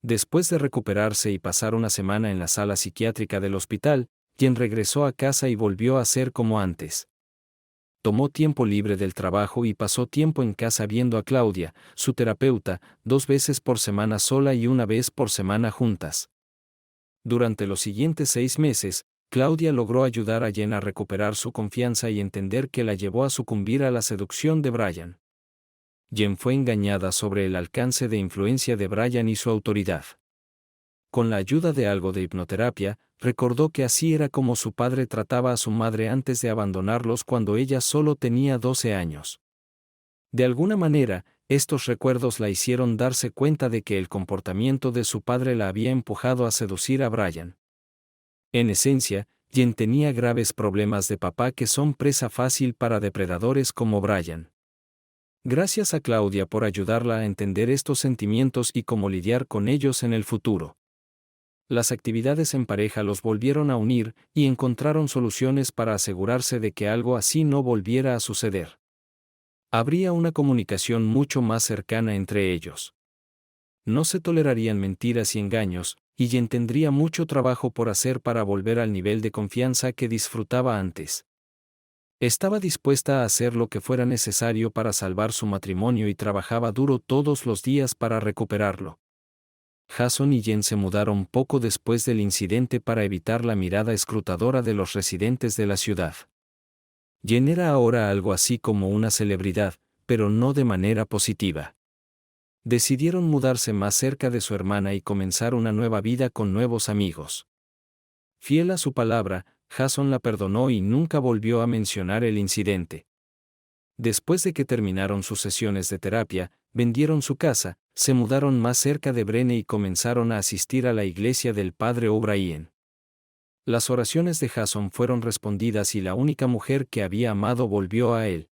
Después de recuperarse y pasar una semana en la sala psiquiátrica del hospital, Jen regresó a casa y volvió a ser como antes. Tomó tiempo libre del trabajo y pasó tiempo en casa viendo a Claudia, su terapeuta, 2 veces por semana sola y 1 vez por semana juntas. Durante los siguientes 6 meses, Claudia logró ayudar a Jen a recuperar su confianza y entender que la llevó a sucumbir a la seducción de Brian. Jen fue engañada sobre el alcance de influencia de Brian y su autoridad. Con la ayuda de algo de hipnoterapia, recordó que así era como su padre trataba a su madre antes de abandonarlos cuando ella solo tenía 12 años. De alguna manera, estos recuerdos la hicieron darse cuenta de que el comportamiento de su padre la había empujado a seducir a Brian. En esencia, Jen tenía graves problemas de papá que son presa fácil para depredadores como Brian. Gracias a Claudia por ayudarla a entender estos sentimientos y cómo lidiar con ellos en el futuro. Las actividades en pareja los volvieron a unir y encontraron soluciones para asegurarse de que algo así no volviera a suceder. Habría una comunicación mucho más cercana entre ellos. No se tolerarían mentiras y engaños, y Jen tendría mucho trabajo por hacer para volver al nivel de confianza que disfrutaba antes. Estaba dispuesta a hacer lo que fuera necesario para salvar su matrimonio y trabajaba duro todos los días para recuperarlo. Jason y Jen se mudaron poco después del incidente para evitar la mirada escrutadora de los residentes de la ciudad. Jen era ahora algo así como una celebridad, pero no de manera positiva. Decidieron mudarse más cerca de su hermana y comenzar una nueva vida con nuevos amigos. Fiel a su palabra, Jason la perdonó y nunca volvió a mencionar el incidente. Después de que terminaron sus sesiones de terapia, vendieron su casa, se mudaron más cerca de Brenne y comenzaron a asistir a la iglesia del padre O'Brien. Las oraciones de Jason fueron respondidas y la única mujer que había amado volvió a él.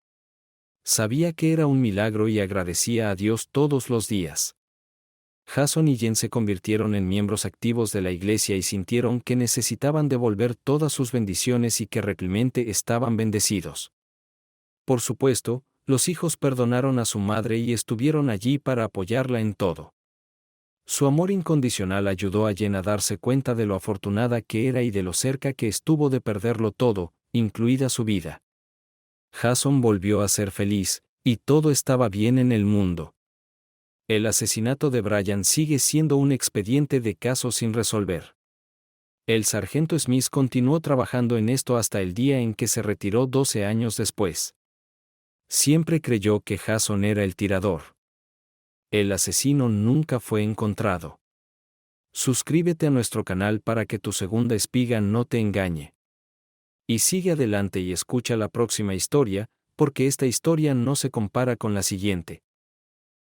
Sabía que era un milagro y agradecía a Dios todos los días. Jason y Jen se convirtieron en miembros activos de la iglesia y sintieron que necesitaban devolver todas sus bendiciones y que realmente estaban bendecidos. Por supuesto, los hijos perdonaron a su madre y estuvieron allí para apoyarla en todo. Su amor incondicional ayudó a Jen a darse cuenta de lo afortunada que era y de lo cerca que estuvo de perderlo todo, incluida su vida. Jason volvió a ser feliz, y todo estaba bien en el mundo. El asesinato de Brian sigue siendo un expediente de caso sin resolver. El sargento Smith continuó trabajando en esto hasta el día en que se retiró 12 años después. Siempre creyó que Jason era el tirador. El asesino nunca fue encontrado. Suscríbete a nuestro canal para que tu segunda espiga no te engañe. Y sigue adelante y escucha la próxima historia, porque esta historia no se compara con la siguiente.